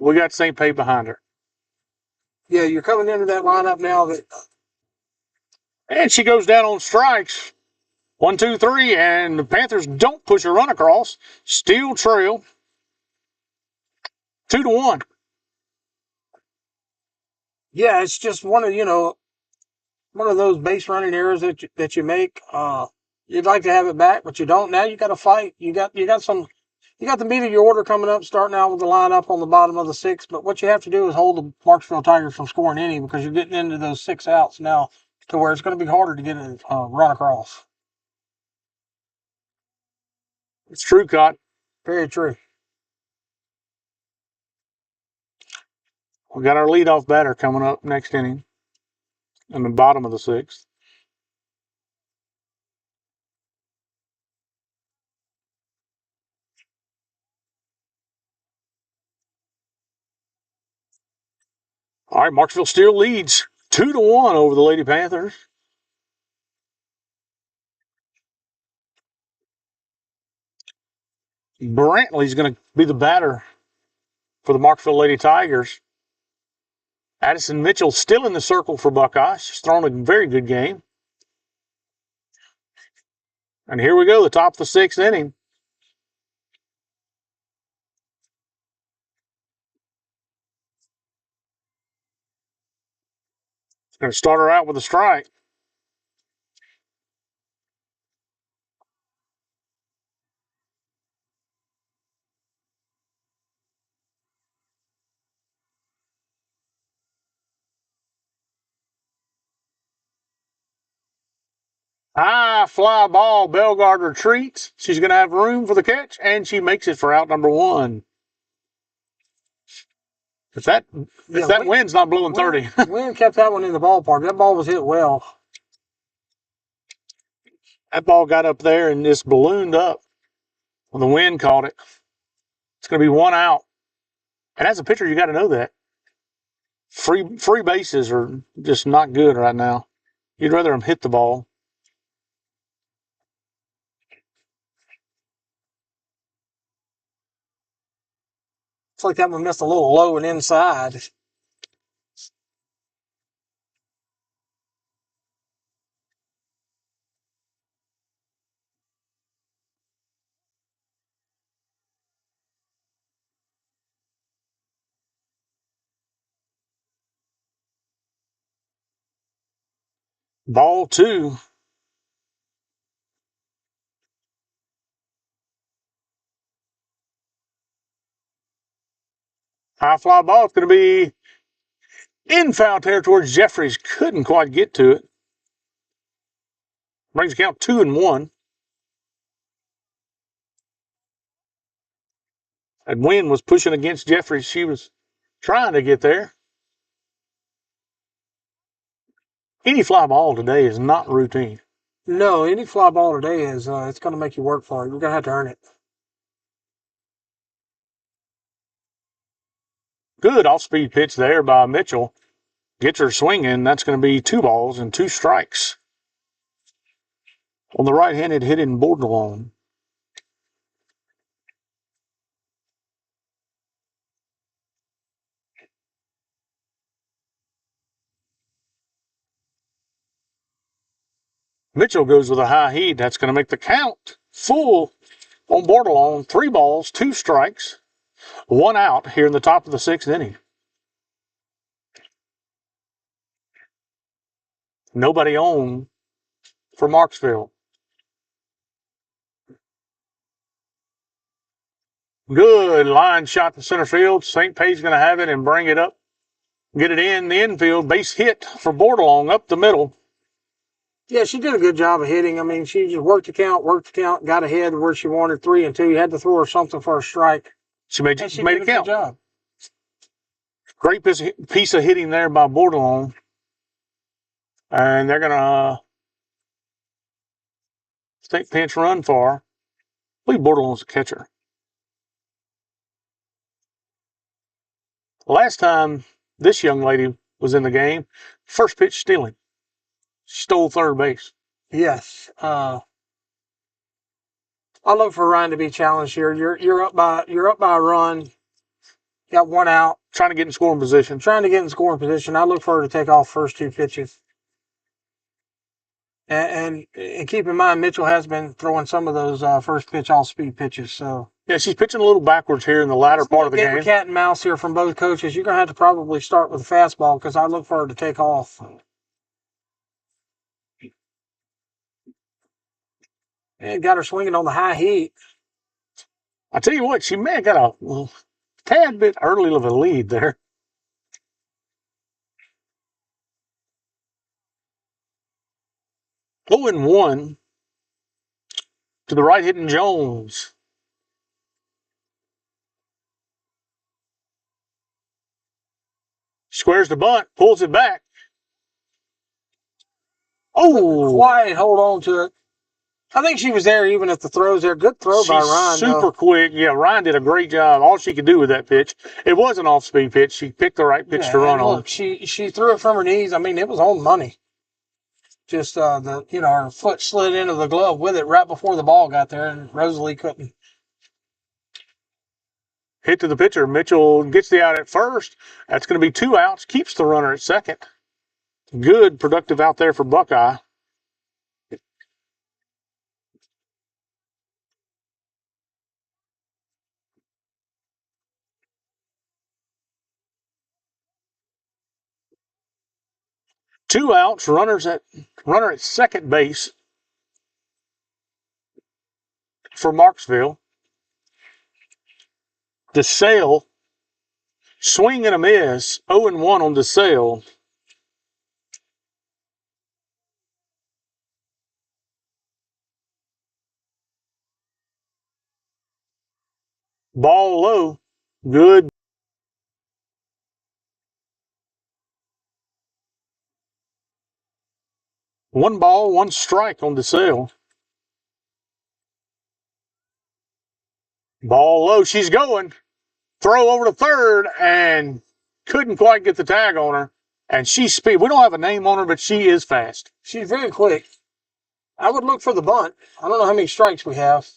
we got St. Pay behind her. Yeah, you're coming into that lineup now. And she goes down on strikes. 1, 2, 3, and the Panthers don't push a run across. Still trail. 2-1. Yeah, it's just one of those base running errors that you make. You'd like to have it back, but you don't. Now you got to fight. You got some You got the meat of your order coming up, starting out with the lineup on the bottom of the 6. But what you have to do is hold the Marksville Tigers from scoring any, because you're getting into those 6 outs now to where it's going to be harder to get a run across. It's true, Cott. Very true. We got our leadoff batter coming up next inning in the bottom of the 6th. All right, Marksville still leads 2-1 over the Lady Panthers. Brantley's going to be the batter for the Marksville Lady Tigers. Addison Mitchell still in the circle for Buckeye. She's thrown a very good game. And here we go, the top of the 6th inning. Going to start her out with a strike. High fly ball. Bellegarde retreats. She's going to have room for the catch, and she makes it for out number 1. If that wind's not blowing 30. Wind kept that one in the ballpark. That ball was hit well. That ball got up there and just ballooned up when the wind caught it. It's going to be 1 out. And as a pitcher, you got to know that. Free bases are just not good right now. You'd rather them hit the ball. It's like that one missed a little low and inside. Ball 2. High fly ball. It's going to be in foul territory. Jeffries couldn't quite get to it. Brings the count 2-1. And Wynn was pushing against Jeffries. She was trying to get there. Any fly ball today is not routine. No, any fly ball today is it's going to make you work for it. You're going to have to earn it. Good off-speed pitch there by Mitchell. Gets her swinging. That's going to be 2 balls and 2 strikes. On the right-handed hitting Bordelon. Mitchell goes with a high heat. That's going to make the count full on Bordelon. 3 balls, 2 strikes, 1 out here in the top of the 6th inning. Nobody on for Marksville. Good line shot to center field. St. Pay's going to have it and bring it up. Get it in the infield. Base hit for Bordelon up the middle. Yeah, she did a good job of hitting. I mean, she just worked the count, got ahead where she wanted 3-2. You had to throw her something for a strike. She made And she it did a count. good job. Great piece of hitting there by Bordelon. And they're going to take pinch run for. I believe Bordelon's a catcher. Last time this young lady was in the game, first pitch stealing. She stole third base. Yes. I look for Ryan to be challenged here. You're up by a run. Got 1 out. Trying to get in scoring position. Trying to get in scoring position. I look for her to take off first 2 pitches. And keep in mind, Mitchell has been throwing some of those first pitch all-speed pitches. So Yeah, she's pitching a little backwards here in the latter part of the game. Cat and mouse here from both coaches. You're going to have to probably start with a fastball because I look for her to take off. And got her swinging on the high heat. I tell you what, she may have got a tad bit early of a lead there. Oh, and 1 to the right, hitting Jones. Squares the bunt, pulls it back. Oh, Quiet, hold on to it. I think she was there even if the throw's there. Good throw by Ryan. Super quick. Yeah, Ryan did a great job. All she could do with that pitch. It was an off-speed pitch. She picked the right pitch to run on. She threw it from her knees. I mean, it was on money. Just her foot slid into the glove with it right before the ball got there, and Rosalie couldn't. Hit to the pitcher. Mitchell gets the out at first. That's going to be 2 outs. Keeps the runner at second. Good, productive out there for Buckeye. Two outs. Runner at second base for Marksville. DeSale, swing and a miss. 0-1 on DeSale. Ball low. Good. 1 ball, 1 strike on DeSale. Ball low. She's going. Throw over to third and couldn't quite get the tag on her. And she's speed. We don't have a name on her, but she is fast. She's very quick. I would look for the bunt. I don't know how many strikes we have.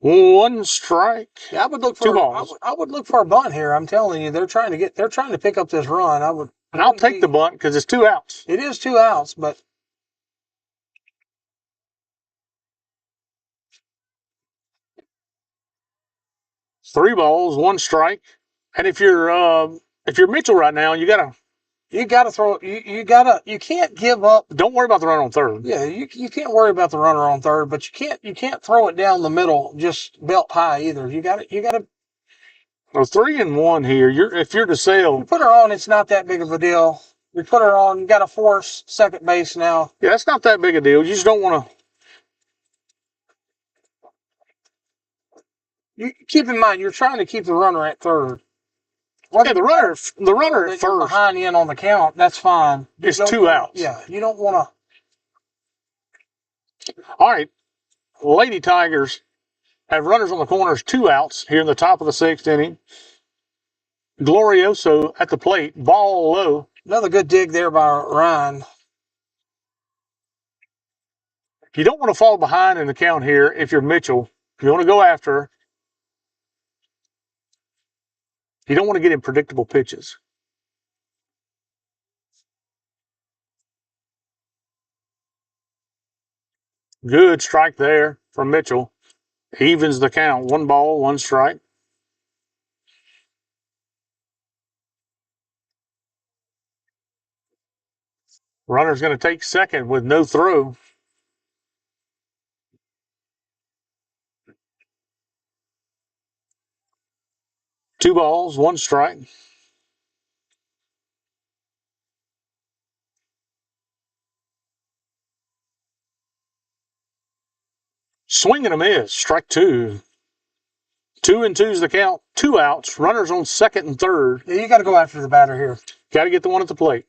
1 strike. Yeah, I would look for 2 balls. I would look for a bunt here. I'm telling you, they're trying to pick up this run. And I'll take the bunt because it's 2 outs. It is 2 outs, but 3 balls, 1 strike. And if you're Mitchell right now, you gotta throw it. You can't give up. Don't worry about the runner on third. Yeah, you can't worry about the runner on third, but you can't throw it down the middle just belt high either. You got to. Well, 3-1 here. If you're DeSale, You put her on, it's not that big of a deal. You put her on, you got to force second base now. yeah, that's not that big a deal. You just don't want to. You keep in mind, you're trying to keep the runner at third. Yeah, the runner at first behind in on the count. That's fine. It's 2 outs. Yeah, you don't want to. All right, Lady Tigers have runners on the corners, 2 outs here in the top of the 6th inning. Glorioso at the plate, ball low. Another good dig there by Ryan. You don't want to fall behind in the count here if you're Mitchell. You want to go after her. You don't want to get in predictable pitches. Good strike there from Mitchell. Evens the count. 1 ball, 1 strike. Runner's going to take second with no throw. Two balls, 1 strike. Swing and a miss. Strike 2. 2-2's the count. 2 outs. Runners on second and third. Yeah, you got to go after the batter here. Got to get the one at the plate.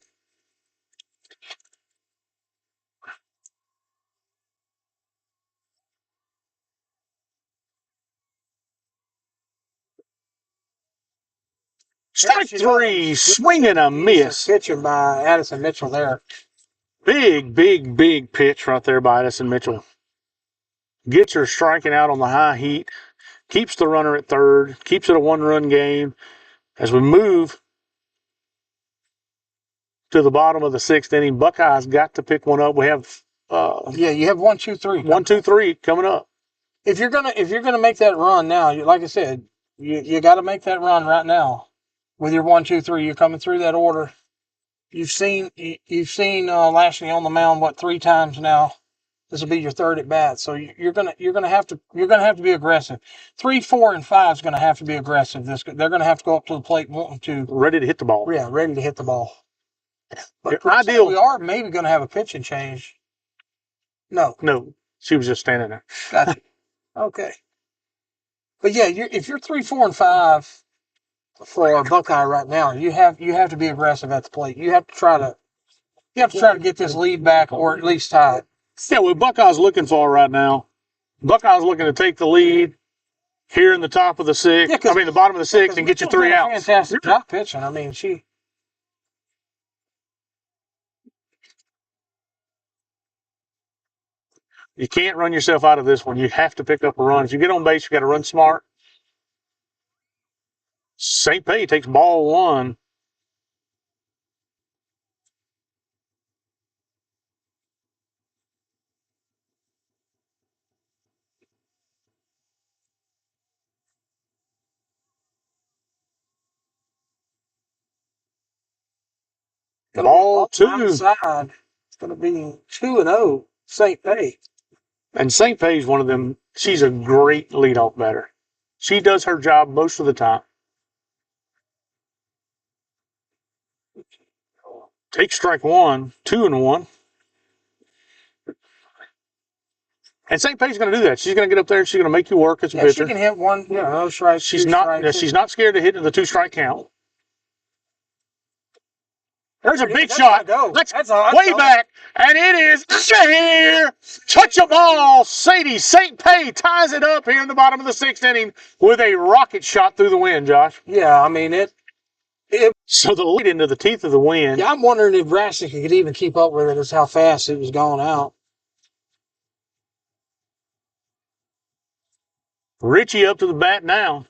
Strike 3. Swing and a miss. Pitching by Addison Mitchell there. Big pitch right there by Addison Mitchell. Gets her striking out on the high heat. Keeps the runner at third. Keeps it a 1-run game. As we move to the bottom of the 6th inning, Buckeyes got to pick one up. We have you have 1, 2, 3. 1, 2, 3 coming up. If you're gonna make that run now, like I said, you got to make that run right now. With your 1, 2, 3, you're coming through that order. You've seen Lashley on the mound 3 times now. This will be your third at bat, so you're gonna have to be aggressive. 3, 4, and 5 is gonna have to be aggressive. They're gonna have to go up to the plate wanting to Ready to hit the ball. Yeah, ready to hit the ball. But ideal. We are maybe gonna have a pitching change. No, she was just standing there. Gotcha. Okay, but yeah, if you're 3, 4, and 5 for Buckeye right now, you have to be aggressive at the plate. You have to try to get this lead back or at least tie it. Yeah, what Buckeye's looking for right now, Buckeye's looking to take the lead here in the top of the sixth. Yeah, the bottom of the sixth, and get you 3 outs. Fantastic job pitching. I mean, You can't run yourself out of this one. You have to pick up a run. If you get on base, you got to run smart. St. Pay takes ball 1. Ball 2. Outside, it's going to be 2-0 St. Pay. And St. Pay's one of them. She's a great leadoff batter. She does her job most of the time. Take strike 1, 2-1. And St. Pay's going to do that. She's going to get up there. She's going to make you work as a pitcher. She can hit 1, no strikes. She's not scared to hit the 2-strike count. There's a big shot. That's way back, and it is here. Touch a ball. Sadie St. Pay ties it up here in the bottom of the 6th inning with a rocket shot through the wind, Josh. Yeah, I mean it. So the lead into the teeth of the wind. Yeah, I'm wondering if Brassic could even keep up with it. As how fast it was going out. Richie up to the bat now.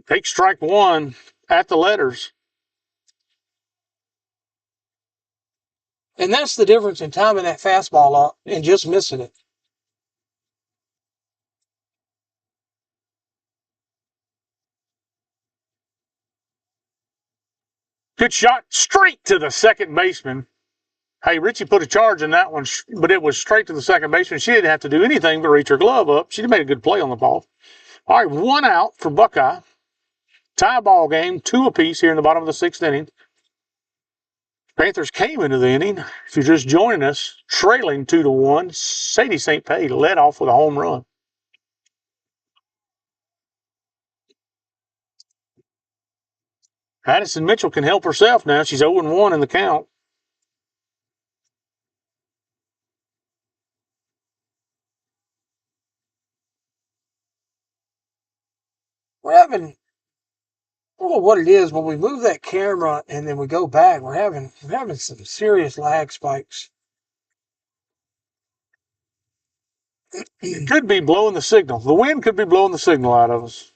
Take strike 1 at the letters. And that's the difference in timing that fastball up and just missing it. Good shot straight to the second baseman. Hey, Richie put a charge in that one, but it was straight to the second baseman. She didn't have to do anything but reach her glove up. She made a good play on the ball. All right, 1 out for Buckeye. Tie ball game, 2 apiece here in the bottom of the 6th inning. Panthers came into the inning, if you're just joining us, trailing 2-1. Sadie St. Pay led off with a home run. Addison Mitchell can help herself now. She's 0-1 in the count. We're having, I don't know what it is, when we move that camera and then we go back, we're having some serious lag spikes. It could be blowing the signal. The wind could be blowing the signal out of us.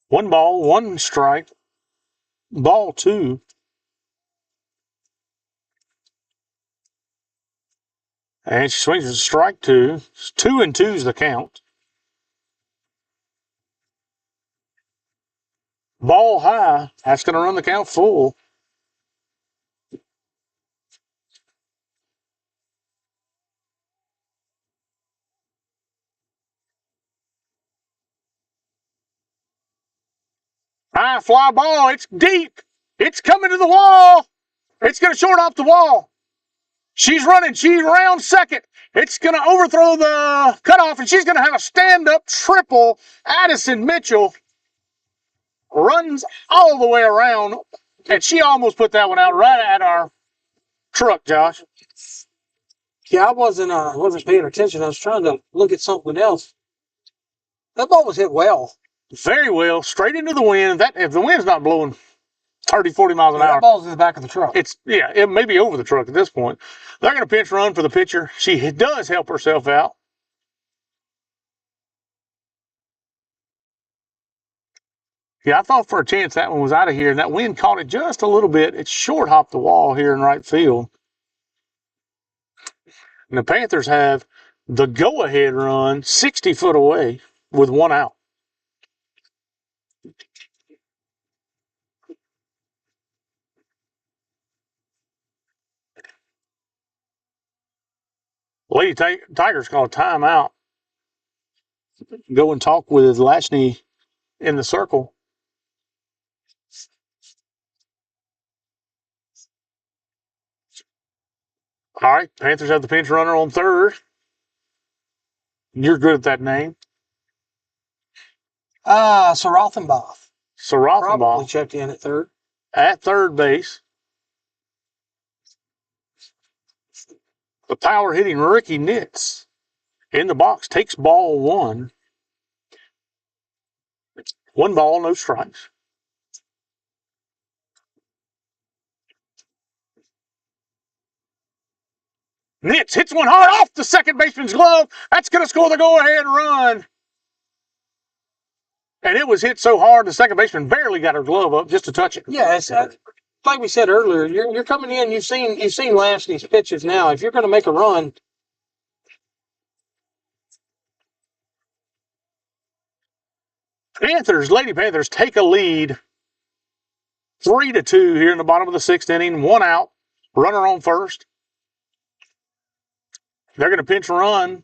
One ball, 1 strike. Ball 2. And she swings a strike 2. 2-2 is the count. Ball high. That's going to run the count full. High fly ball. It's deep. It's coming to the wall. It's going to short off the wall. She's running. She's around second. It's going to overthrow the cutoff, and she's going to have a stand-up triple. Addison Mitchell runs all the way around, and she almost put that one out right at our truck, Josh. Yeah, I wasn't paying attention. I was trying to look at something else. That ball was hit well. Very well. Straight into the wind. If the wind's not blowing 30, 40 miles an hour. That ball's in the back of the truck. It may be over the truck at this point. They're going to pinch run for the pitcher. She does help herself out. Yeah, I thought for a chance that one was out of here, and that wind caught it just a little bit. It short hopped the wall here in right field. And the Panthers have the go-ahead run 60 foot away with 1 out. Lady Tigers call a timeout. Go and talk with Lashney in the circle. All right, Panthers have the pinch runner on third. You're good at that name. Sarothenbaugh. Sarothenbaugh. Probably checked in at third. At third base. The power hitting Ricky Nitz in the box takes ball one. 1 ball, no strikes. Nitz hits one hard off the second baseman's glove. That's going to score the go-ahead run. And it was hit so hard, the second baseman barely got her glove up just to touch it. Yeah, it's, like we said earlier, you're coming in. You've seen Lashley's pitches now. If you're going to make a run, Lady Panthers take a lead 3-2 here in the bottom of the 6th inning. 1 out, runner on first. They're going to pinch run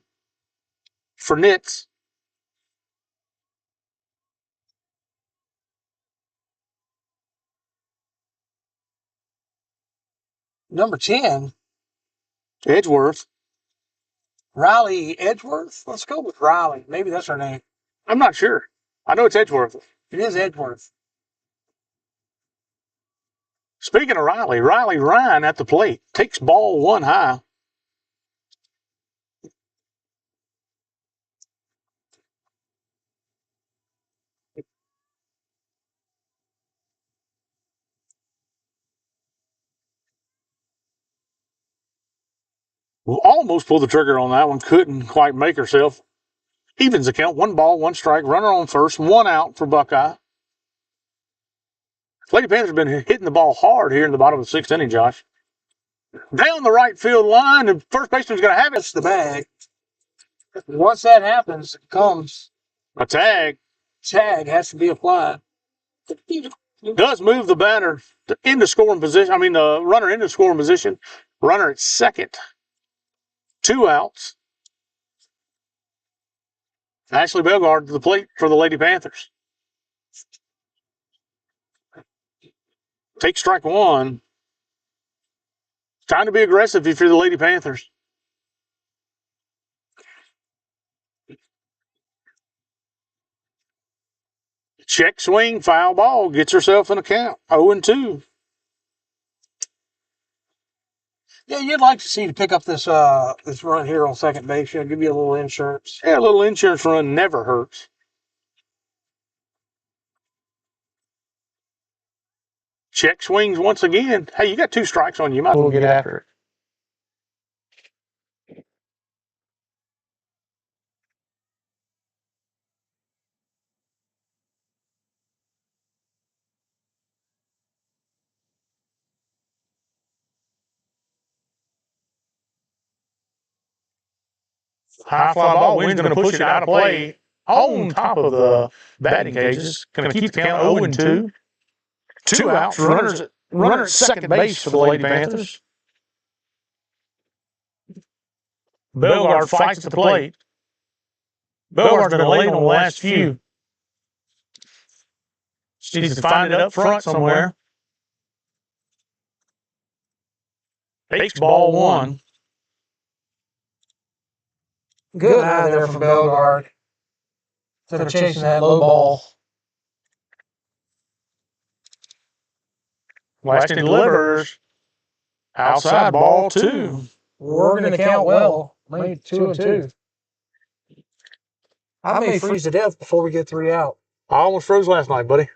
for Nitz. number 10, Edgeworth. Riley Edgeworth. Let's go with Riley. Maybe that's her name. I'm not sure. I know it's Edgeworth. It is Edgeworth. Speaking of Riley Ryan at the plate takes ball 1 high. Almost pulled the trigger on that one. Couldn't quite make herself. Evens the count. 1 ball, 1 strike. Runner on first. 1 out for Buckeye. Lady Panthers have been hitting the ball hard here in the bottom of the 6th inning, Josh. Down the right field line, and first baseman's going to have it. It's the bag. Once that happens, it comes A tag. Tag has to be applied. Does move the batter into scoring position. I mean, the runner into scoring position. Runner at second. 2 outs. Ashley Belgard to the plate for the Lady Panthers. Take strike 1. Time to be aggressive if you're the Lady Panthers. Check swing, foul ball. Gets herself in a count. 0-2. Yeah, you'd like to see to pick up this this run here on second base. It'll give you a little insurance. Yeah, a little insurance run never hurts. Check swings once again. Hey, you got 2 strikes on you. You might as well get after it. High fly ball. Wind's going to push it out of play on top of the batting cages. Going to keep the count 0-2. 2 outs. Runner at second base for the Lady Panthers. Belgard fights at the plate. Belgard's been late on the last few. She needs to find it up front somewhere. Takes ball 1. Good eye there from Belgard. Instead of chasing that low ball. Weston delivers. Outside ball 2. We're going to count well. Made 2-2. I may freeze to death before we get 3 out. I almost froze last night, buddy.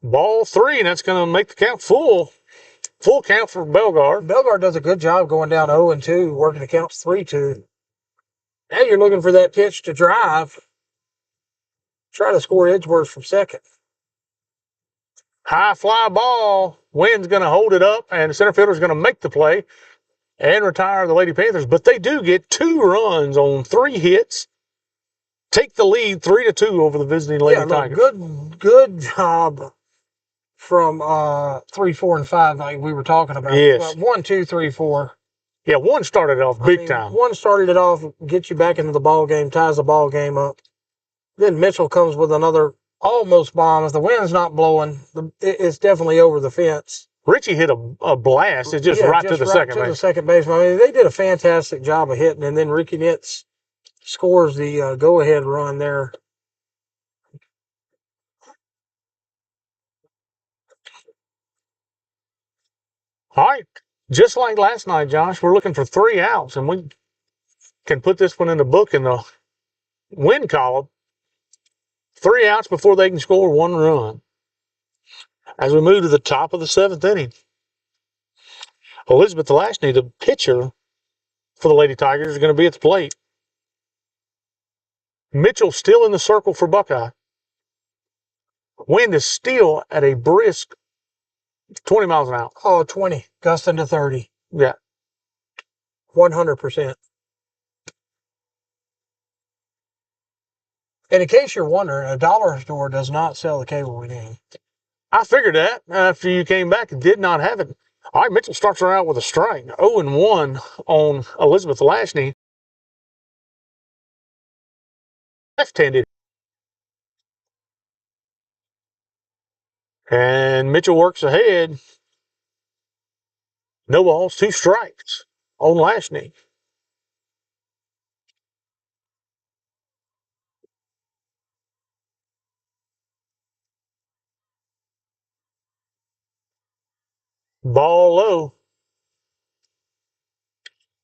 Ball 3, and that's going to make the count full. Full count for Belgard. Belgard does a good job going down 0-2, working the count 3-2. Now you're looking for that pitch to drive. Try to score Edgeworth from second. High fly ball. Wind's going to hold it up, and the center fielder's going to make the play and retire the Lady Panthers. But they do get 2 runs on 3 hits. Take the lead 3-2 over the visiting Lady Tigers. Good job from 3, 4, and 5, like we were talking about. Yes. 1, 2, 3, 4. Yeah, one started off big time. One started it off, gets you back into the ball game, ties the ball game up. Then Mitchell comes with another almost bomb. If the wind's not blowing, it's definitely over the fence. Richie hit a blast. It's just right to the second base. The second baseman. I mean, they did a fantastic job of hitting, and then Ricky Nitz scores the go-ahead run there. All right. Just like last night, Josh, we're looking for 3 outs, and we can put this one in the book in the win column. 3 outs before they can score 1 run. As we move to the top of the 7th inning, Elizabeth Lashney, the pitcher for the Lady Tigers, is going to be at the plate. Mitchell still in the circle for Buckeye. Wind is still at a brisk 20 miles an hour. Oh, 20, gusting to 30. Yeah. 100%. And in case you're wondering, a dollar store does not sell the cable game. I figured that after you came back and did not have it. All right, Mitchell starts her out with a strike. 0-1 on Elizabeth Lashney. Left-handed. And Mitchell works ahead. No balls, 2 strikes on Lashney. Ball low.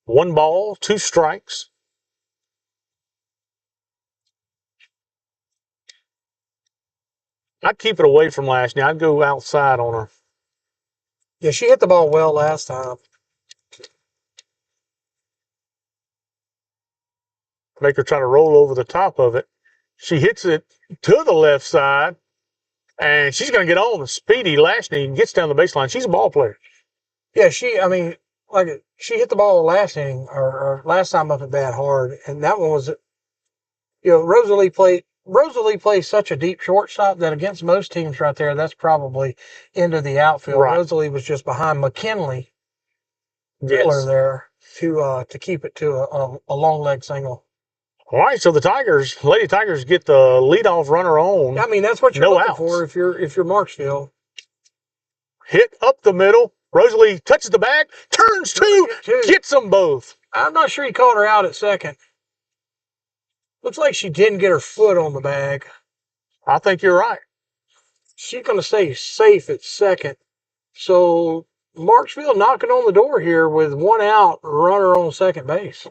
1 ball, 2 strikes. I'd keep it away from Lashney. I'd go outside on her. Yeah, she hit the ball well last time. Make her try to roll over the top of it. She hits it to the left side, and she's going to get on the speedy Lashney and gets down the baseline. She's a ball player. Yeah, she hit the ball last inning or last time up at bat hard, and that one was, Rosalie plays such a deep shortstop that against most teams right there, that's probably into the outfield. Right. Rosalie was just behind McKinley Yes. there to keep it to a long leg single. All right, so the Lady Tigers get the leadoff runner on. I mean, that's what you're No looking outs. for if you're Marksville. Hit up the middle. Rosalie touches the bag, turns 2, gets them both. I'm not sure he called her out at second. Looks like she didn't get her foot on the bag. I think you're right. She's going to stay safe at second. So Marksville knocking on the door here with 1 out, runner on second base.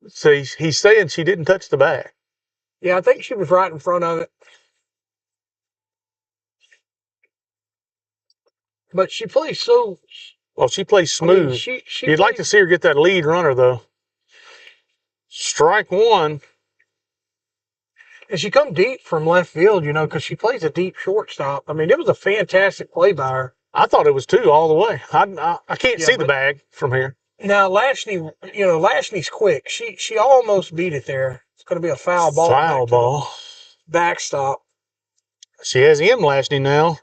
See, he's saying she didn't touch the bag. Yeah, I think she was right in front of it. But she plays so... Well, she plays smooth. I mean, You'd like to see her get that lead runner, though. Strike 1. And she come deep from left field, because she plays a deep shortstop. I mean, it was a fantastic play by her. I thought it was 2 all the way. I can't see the bag from here. Now, Lashney's quick. She almost beat it there. It's going to be a foul ball. Foul ball. Backstop. She has M. Lashney now.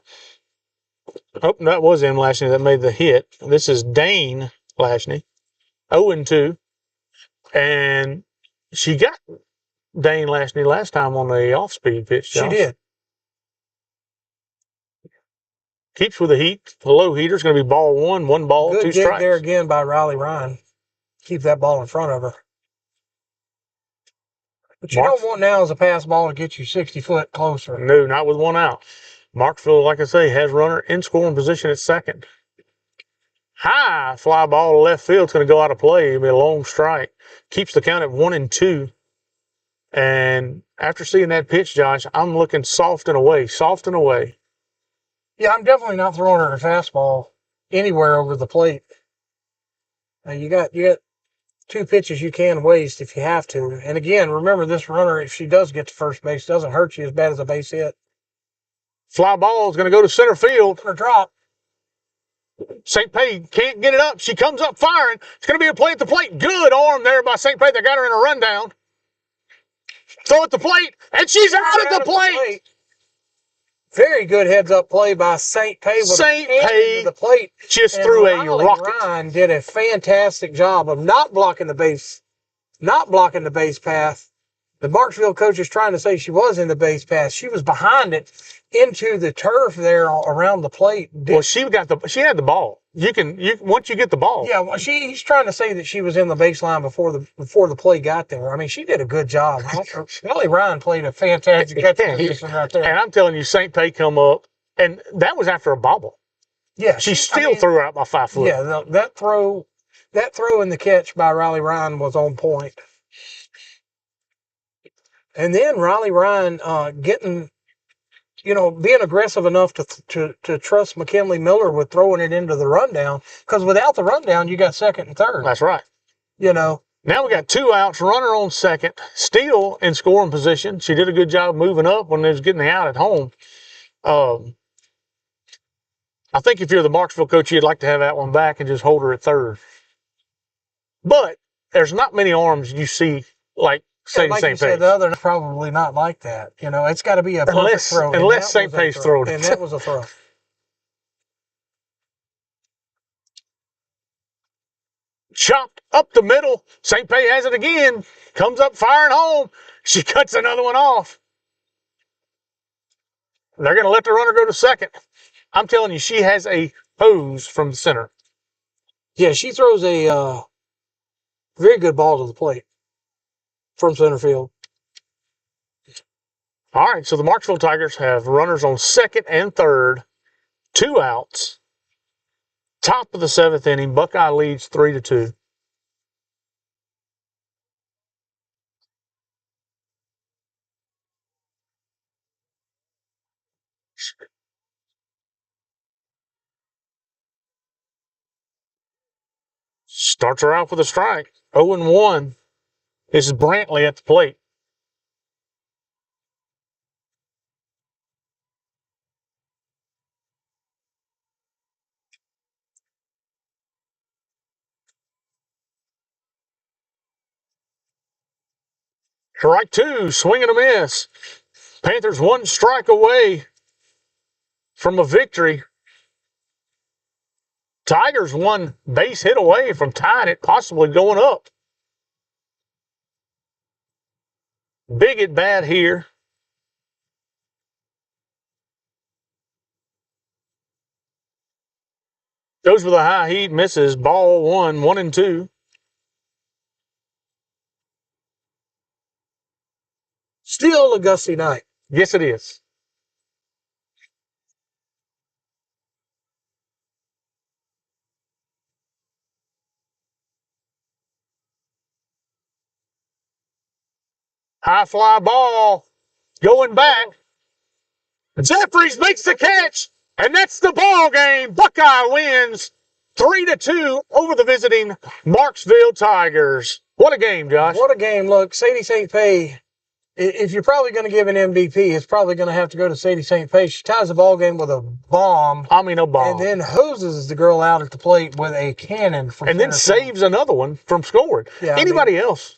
Oh, that was M. Lashney that made the hit. This is Dane Lashney. 0-2. And she got Dane Lashney last time on the off-speed pitch, Josh. She did. Keeps with the heat. The low heater is going to be ball 1, 1 ball, Good 2 dig strikes. there again by Riley Ryan. Keep that ball in front of her. But you don't want now is a pass ball to get you 60 foot closer. No, not with 1 out. Marksville, like I say, has runner in scoring position at second. High fly ball to left field. It's going to go out of play. It'll be a long strike. Keeps the count at 1-2. And after seeing that pitch, Josh, I'm looking soft and away. Yeah, I'm definitely not throwing her a fastball anywhere over the plate. You got 2 pitches you can waste if you have to. And again, remember this runner, if she does get to first base, doesn't hurt you as bad as a base hit. Fly ball is going to go to center field. Or drop. St. Pay can't get it up. She comes up firing. It's going to be a play at the plate. Good arm there by St. Pay. They got her in a rundown. Throw at the plate, and she's out at the plate. Very good heads-up play by St. Pay. St. Pay to the plate. just And threw a Riley rocket. Ryan did a fantastic job of not blocking the base path. The Marksville coach is trying to say she was in the base path. She was behind it into the turf there around the plate. Well, she had the ball. Once you get the ball. Yeah, well, he's trying to say that she was in the baseline before the play got there. I mean, she did a good job. Riley Ryan played a fantastic catching position right there. And I'm telling you, St. Pay come up, and that was after a bobble. Yeah, she still threw out by 5 foot. Yeah, that throw and the catch by Riley Ryan was on point. And then Riley Ryan being aggressive enough to trust McKinley Miller with throwing it into the rundown, because without the rundown, you got second and third. That's right. Now we got 2 outs, runner on second, still in scoring position. She did a good job moving up when they was getting the out at home. I think if you're the Marksville coach, you'd like to have that one back and just hold her at third. But there's not many arms you see like St. Like you said, the other probably not like that. It's got to be a perfect throw. Unless St. Pay's throwing it. And that was a throw. Chopped up the middle. St. Pay has it again. Comes up firing home. She cuts another one off. They're going to let the runner go to second. I'm telling you, she has a hose from the center. Yeah, she throws a very good ball to the plate from center field. All right, so the Marksville Tigers have runners on second and third, 2 outs. Top of the 7th inning, Buckeye leads 3-2. Starts her out with a strike. 0-1. This is Brantley at the plate. Strike 2, swing and a miss. Panthers 1 strike away from a victory. Tigers 1 base hit away from tying it, possibly going up. Big at bat here. Goes with a high heat, misses. Ball 1, 1-2. Still a gusty night. Yes, it is. High fly ball going back. Jeffries makes the catch, and that's the ball game. Buckeye wins 3-2 over the visiting Marksville Tigers. What a game, Josh. What a game. Look, Sadie St. Pay, if you're probably going to give an MVP, it's probably going to have to go to Sadie St. Pay. She ties the ball game with a bomb. A bomb. And then hoses the girl out at the plate with a cannon. And then saves another one from scoring. Yeah, Anybody else,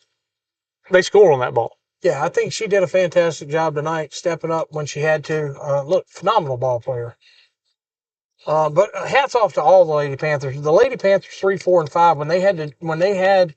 they score on that ball. Yeah, I think she did a fantastic job tonight, stepping up when she had to. Look, phenomenal ball player. But hats off to all the Lady Panthers. The Lady Panthers 3, 4, and 5 when they had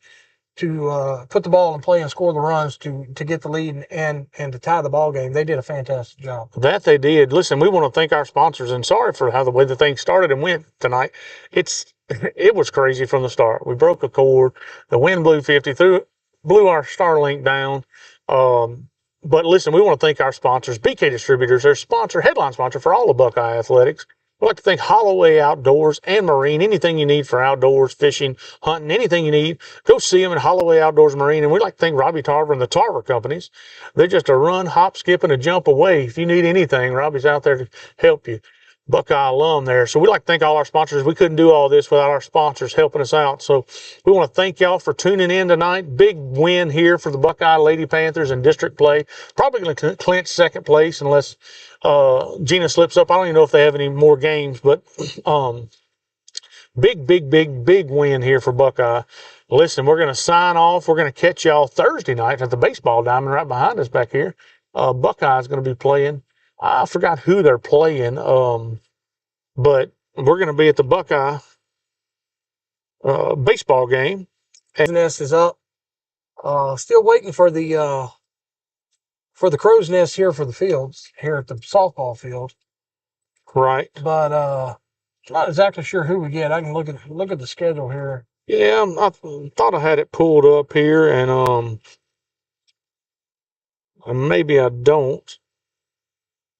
to put the ball in play and score the runs to get the lead and to tie the ball game. They did a fantastic job. That they did. Listen, we want to thank our sponsors, and sorry for how the way the thing started and went tonight. It was crazy from the start. We broke a cord. The wind blew 50 through, blew our Starlink down. But listen, we want to thank our sponsors, BK Distributors, their headline sponsor for all of Buckeye Athletics. We'd like to thank Holloway Outdoors and Marine. Anything you need for outdoors, fishing, hunting, anything you need, go see them at Holloway Outdoors Marine. And we'd like to thank Robbie Tarver and the Tarver Companies. They're just a run, hop, skip, and a jump away. If you need anything, Robbie's out there to help you. Buckeye alum there. So we'd like to thank all our sponsors. We couldn't do all this without our sponsors helping us out. So we want to thank y'all for tuning in tonight. Big win here for the Buckeye Lady Panthers in district play. Probably going to clinch second place unless Gina slips up. I don't even know if they have any more games, but big win here for Buckeye. Listen, we're going to sign off. We're going to catch y'all Thursday night at the baseball diamond right behind us back here. Buckeye is going to be playing I forgot who they're playing, but we're going to be at the Buckeye baseball game. And nest is up. Still waiting for the crow's nest here for the fields here at the softball field. Right. But not exactly sure who we get. I can look at the schedule here. Yeah, I thought I had it pulled up here, and maybe I don't.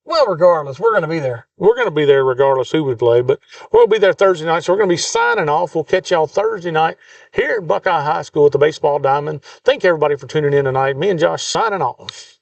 Well, regardless, we're going to be there. We're going to be there regardless who we play, but we'll be there Thursday night. So we're going to be signing off. We'll catch y'all Thursday night here at Buckeye High School at the Baseball Diamond. Thank everybody for tuning in tonight. Me and Josh signing off.